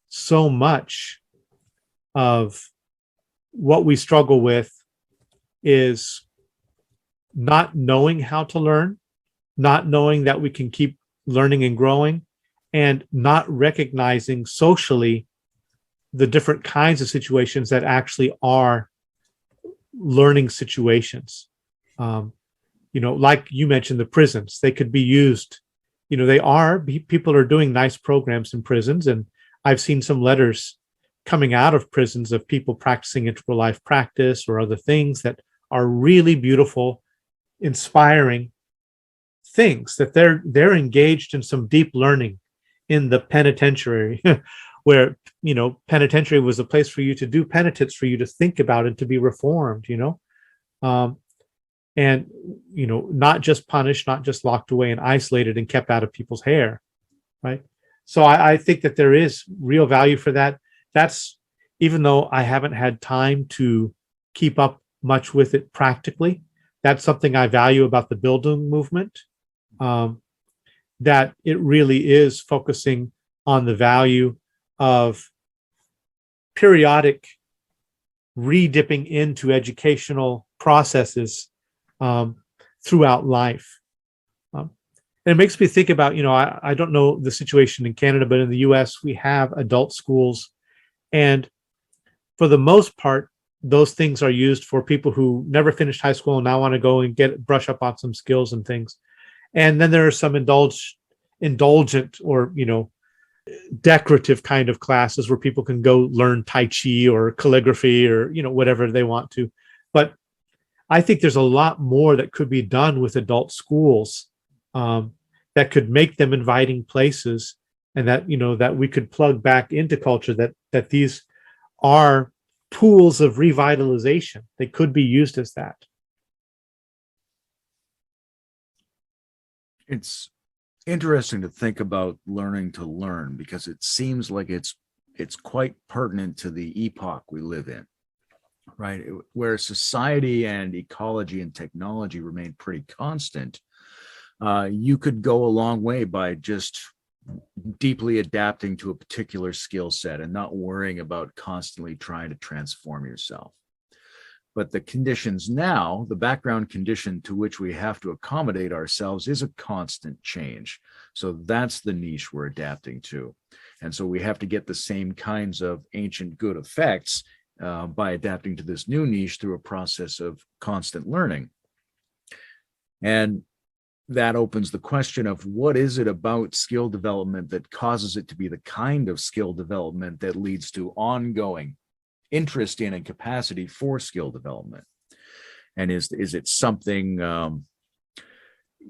so much of what we struggle with is not knowing how to learn, not knowing that we can keep learning and growing, and not recognizing socially the different kinds of situations that actually are learning situations. Like you mentioned, the prisons, they could be used, people are doing nice programs in prisons. And I've seen some letters coming out of prisons of people practicing integral life practice or other things that are really beautiful, inspiring things, that they're engaged in some deep learning in the penitentiary, where, penitentiary was a place for you to do penitence, for you to think about and to be reformed, and, not just punished, not just locked away and isolated and kept out of people's hair, right? So I think that there is real value for that. That's, even though I haven't had time to keep up much with it practically, that's something I value about the Bildung movement, that it really is focusing on the value of periodic re-dipping into educational processes throughout life. And it makes me think about, I don't know the situation in Canada, but in the US, we have adult schools. And for the most part, those things are used for people who never finished high school and now want to go and brush up on some skills and things. And then there are some indulgent or, decorative kind of classes where people can go learn Tai Chi or calligraphy or, whatever they want to. But I think there's a lot more that could be done with adult schools that could make them inviting places, and that, that we could plug back into culture, that these are tools of revitalization. They could be used as that. It's interesting to think about learning to learn, because it seems like it's quite pertinent to the epoch we live in, right? Where society and ecology and technology remain pretty constant. You could go a long way by just deeply adapting to a particular skill set and not worrying about constantly trying to transform yourself. But the conditions now, the background condition to which we have to accommodate ourselves, is a constant change. So that's the niche we're adapting to. And so we have to get the same kinds of ancient good effects by adapting to this new niche through a process of constant learning. And that opens the question of, what is it about skill development that causes it to be the kind of skill development that leads to ongoing interest in and capacity for skill development? And is it something,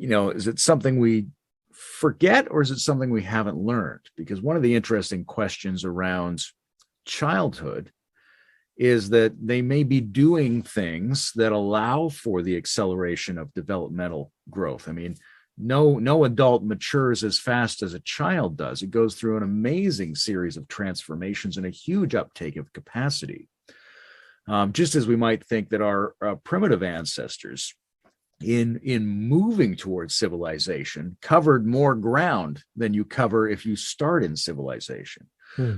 is it something we forget, or is it something we haven't learned? Because one of the interesting questions around childhood is that they may be doing things that allow for the acceleration of developmental growth. I mean, no adult matures as fast as a child does. It goes through an amazing series of transformations and a huge uptake of capacity. Just as we might think that our primitive ancestors, in moving towards civilization, covered more ground than you cover if you start in civilization.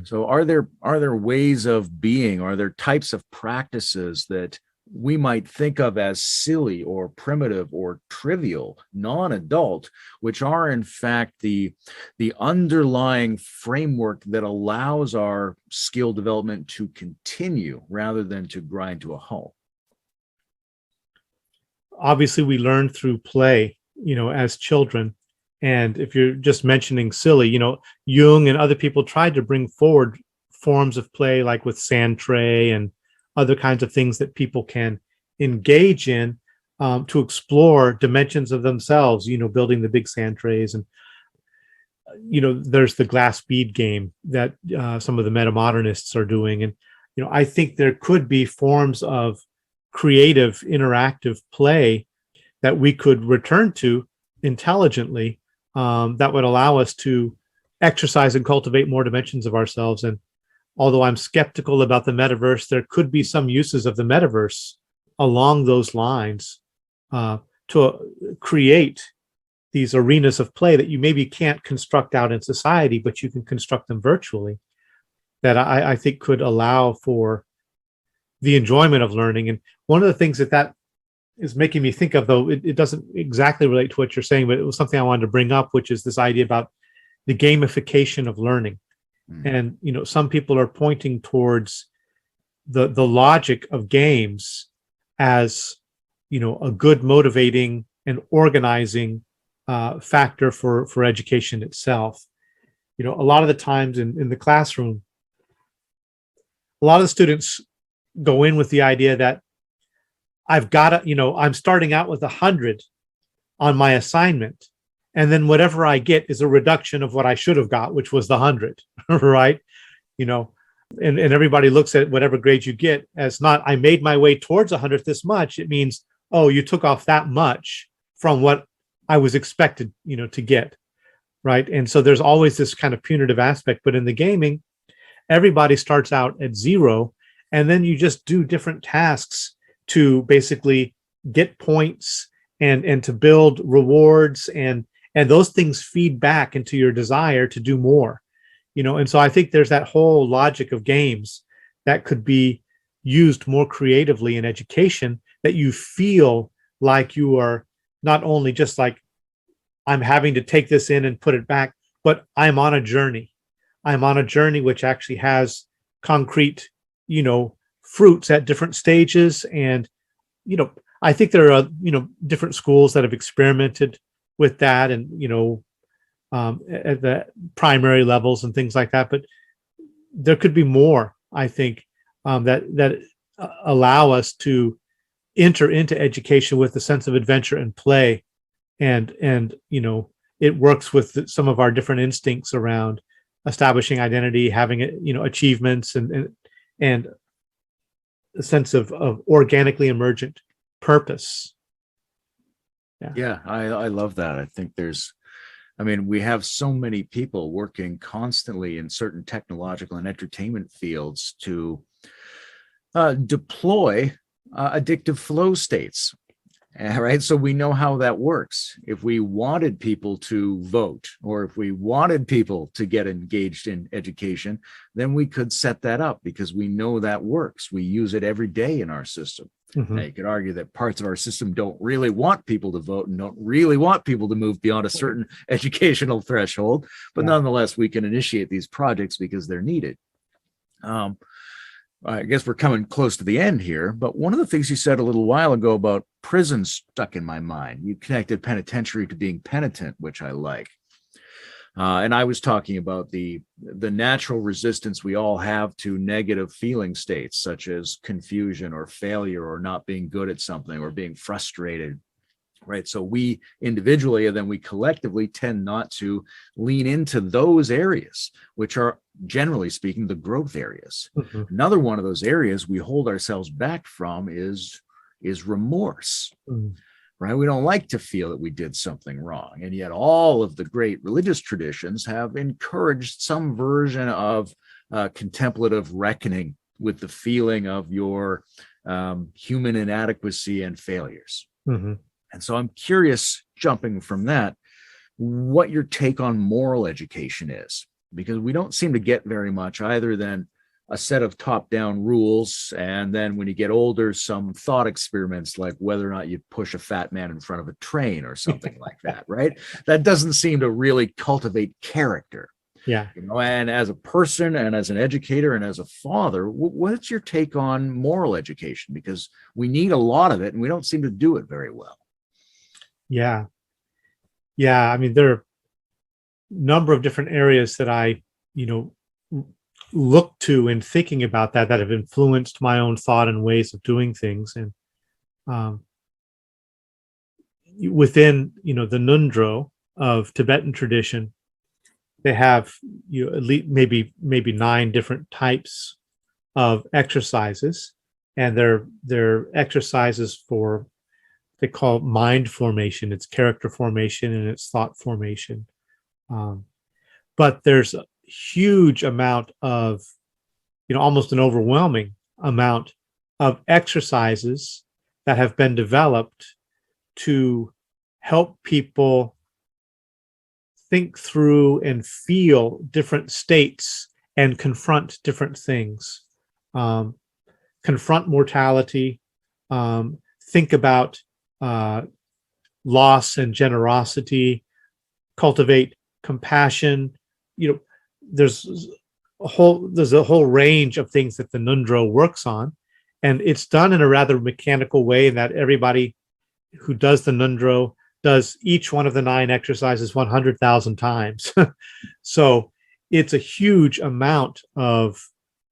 So are there ways of being, are there types of practices that we might think of as silly or primitive or trivial, non-adult, which are in fact the underlying framework that allows our skill development to continue rather than to grind to a halt? Obviously, we learn through play, as children. And if you're just mentioning silly, Jung and other people tried to bring forward forms of play, like with sand tray and other kinds of things that people can engage in to explore dimensions of themselves, building the big sand trays. And, there's the glass bead game that some of the metamodernists are doing. And, I think there could be forms of creative, interactive play that we could return to intelligently, that would allow us to exercise and cultivate more dimensions of ourselves. And although I'm skeptical about the metaverse, there could be some uses of the metaverse along those lines to create these arenas of play that you maybe can't construct out in society, but you can construct them virtually, that I think could allow for the enjoyment of learning. And one of the things that is making me think of, though it doesn't exactly relate to what you're saying, but it was something I wanted to bring up, which is this idea about the gamification of learning. And, some people are pointing towards the logic of games as, a good motivating and organizing factor for education itself. A lot of the times in the classroom, a lot of the students go in with the idea that I've got to, I'm starting out with 100 on my assignment, and then whatever I get is a reduction of what I should have got, which was the 100, right? And everybody looks at whatever grade you get as not, I made my way towards 100 this much. It means, oh, you took off that much from what I was expected, to get. right? And so there's always this kind of punitive aspect. But in the gaming, everybody starts out at 0, and then you just do different tasks to basically get points and to build rewards, and those things feed back into your desire to do more. And so I think there's that whole logic of games that could be used more creatively in education, that you feel like you are not only just like, I'm having to take this in and put it back, but I'm on a journey. I'm on a journey which actually has concrete, fruits at different stages. And, I think there are, different schools that have experimented with that, and, at the primary levels and things like that. But there could be more, I think, that allow us to enter into education with a sense of adventure and play, and it works with some of our different instincts around establishing identity, having achievements, and a sense of organically emergent purpose. Yeah, I love that. I think we have so many people working constantly in certain technological and entertainment fields to deploy addictive flow states. Right. So we know how that works. If we wanted people to vote, or if we wanted people to get engaged in education, then we could set that up, because we know that works. We use it every day in our system. Mm-hmm. Now, you could argue that parts of our system don't really want people to vote and don't really want people to move beyond a certain educational threshold. But nonetheless, we can initiate these projects because they're needed. I guess we're coming close to the end here, but one of the things you said a little while ago about prison stuck in my mind. You connected penitentiary to being penitent, which I like. And I was talking about the natural resistance we all have to negative feeling states, such as confusion or failure or not being good at something or being frustrated. Right. So we individually, and then we collectively, tend not to lean into those areas, which are, generally speaking, the growth areas. Mm-hmm. Another one of those areas we hold ourselves back from is remorse. Mm-hmm. Right. We don't like to feel that we did something wrong. And yet all of the great religious traditions have encouraged some version of contemplative reckoning with the feeling of your human inadequacy and failures. Mm-hmm. And so I'm curious, jumping from that, what your take on moral education is, because we don't seem to get very much either than a set of top-down rules, and then when you get older, some thought experiments like whether or not you push a fat man in front of a train or something like that, right? That doesn't seem to really cultivate character. Yeah. And as a person and as an educator and as a father, what's your take on moral education? Because we need a lot of it, and we don't seem to do it very well. Yeah. There are a number of different areas that I, look to in thinking about that have influenced my own thought and ways of doing things. And within, the Nundro of Tibetan tradition, they have at least maybe 9 different types of exercises, and they're exercises for, they call it mind formation. It's character formation and it's thought formation. But there's a huge amount of, almost an overwhelming amount of exercises that have been developed to help people think through and feel different states and confront different things. Confront mortality, think about loss and generosity, cultivate compassion. There's a whole range of things that the Nundro works on, and it's done in a rather mechanical way, in that everybody who does the Nundro does each one of the 9 exercises 100,000 times. So it's a huge amount of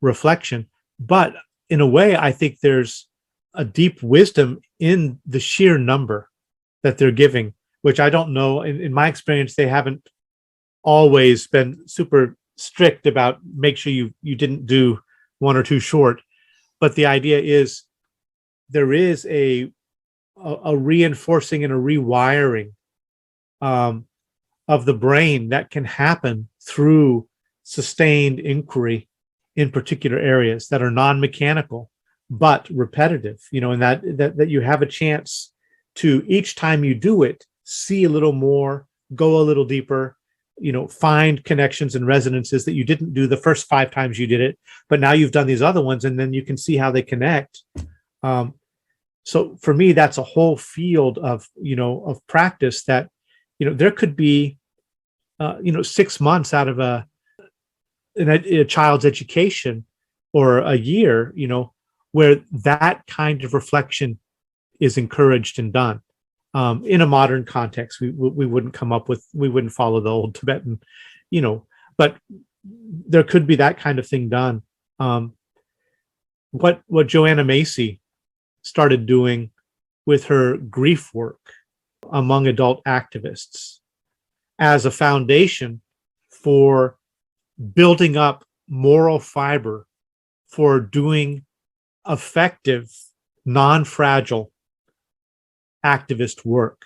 reflection, but in a way, I think there's a deep wisdom in the sheer number that they're giving, which I don't know. In my experience, they haven't always been super strict about make sure you didn't do 1 or 2 short. But the idea is there is a reinforcing and a rewiring of of the brain that can happen through sustained inquiry in particular areas that are non-mechanical but repetitive, and that you have a chance to, each time you do it, see a little more, go a little deeper, find connections and resonances that you didn't do the first 5 times you did it, but now you've done these other ones, and then you can see how they connect. So for me, that's a whole field of practice that, there could be, 6 months out of a child's education, or a year, where that kind of reflection is encouraged and done. In a modern context, we wouldn't follow the old Tibetan, but there could be that kind of thing done. What Joanna Macy started doing with her grief work among adult activists as a foundation for building up moral fiber for doing effective, non-fragile activist work.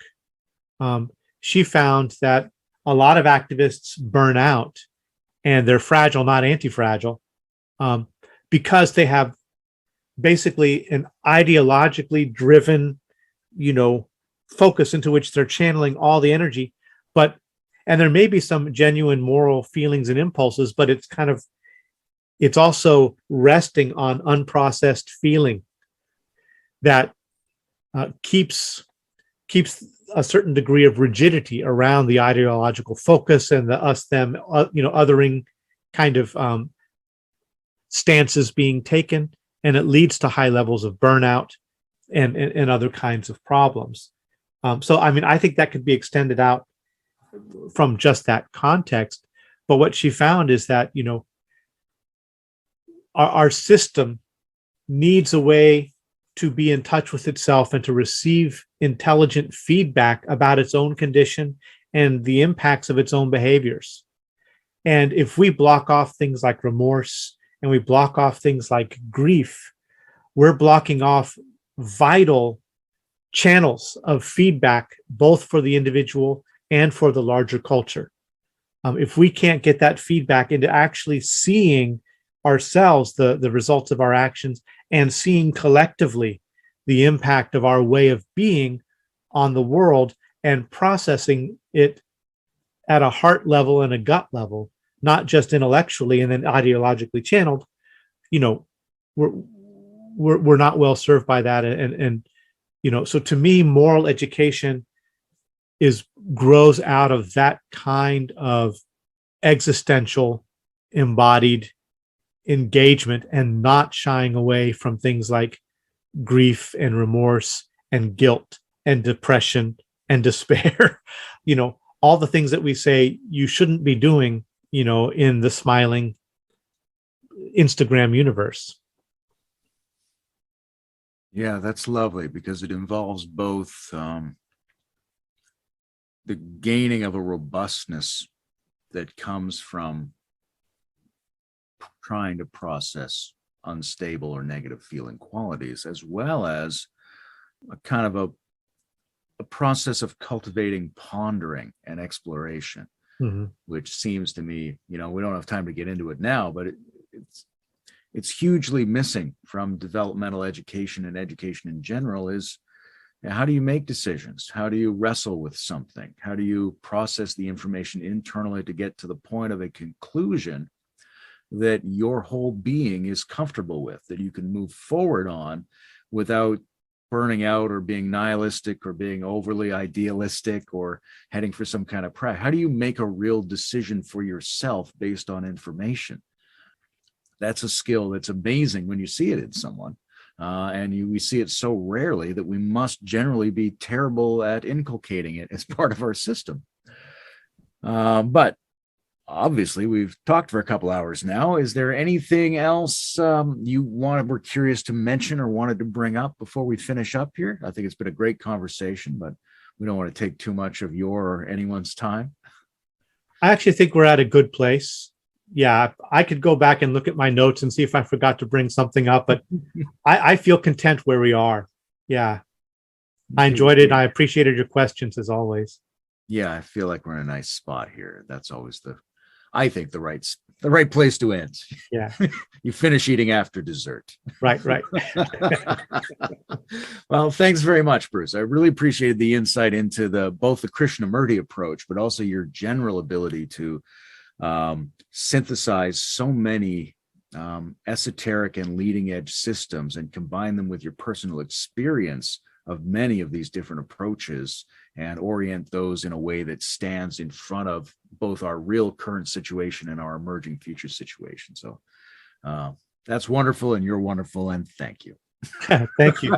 She found that a lot of activists burn out, and they're fragile, not anti-fragile, because they have basically an ideologically driven, focus into which they're channeling all the energy. And there may be some genuine moral feelings and impulses, but it's also resting on unprocessed feeling that keeps a certain degree of rigidity around the ideological focus and the us them othering kind of stances being taken, and it leads to high levels of burnout and other kinds of problems. So I think that could be extended out from just that context. But what she found is that our system needs a way to be in touch with itself and to receive intelligent feedback about its own condition and the impacts of its own behaviors. And if we block off things like remorse, and we block off things like grief, we're blocking off vital channels of feedback, both for the individual and for the larger culture. If we can't get that feedback into actually seeing ourselves, the results of our actions, and seeing collectively the impact of our way of being on the world, and processing it at a heart level and a gut level, not just intellectually and then ideologically channeled, we're not well served by that. And so to me, moral education grows out of that kind of existential embodied engagement, and not shying away from things like grief and remorse and guilt and depression and despair. All the things that we say you shouldn't be doing, in the smiling Instagram universe. Yeah, that's lovely, because it involves both the gaining of a robustness that comes from trying to process unstable or negative feeling qualities, as well as a kind of a process of cultivating pondering and exploration, which seems to me, we don't have time to get into it now, but it's hugely missing from developmental education and education in general. Is how do you make decisions? How do you wrestle with something? How do you process the information internally to get to the point of a conclusion that your whole being is comfortable with, that you can move forward on without burning out or being nihilistic or being overly idealistic or heading for some kind of pride? How do you make a real decision for yourself based on information? That's a skill that's amazing when you see it in someone. We see it so rarely that we must generally be terrible at inculcating it as part of our system. But obviously, we've talked for a couple hours now. Is there anything else we're curious to mention or wanted to bring up before we finish up here? I think it's been a great conversation, but we don't want to take too much of your or anyone's time. I actually think we're at a good place. Yeah, I could go back and look at my notes and see if I forgot to bring something up, but I feel content where we are. Yeah, I enjoyed it. I appreciated your questions as always. Yeah, I feel like we're in a nice spot here. That's always I think the right place to end. Yeah. You finish eating after dessert. Right. Well, thanks very much, Bruce. I really appreciated the insight into both the Krishnamurti approach, but also your general ability to synthesize so many esoteric and leading edge systems and combine them with your personal experience of many of these different approaches and orient those in a way that stands in front of both our real current situation and our emerging future situation. So that's wonderful, and you're wonderful, and thank you. Thank you.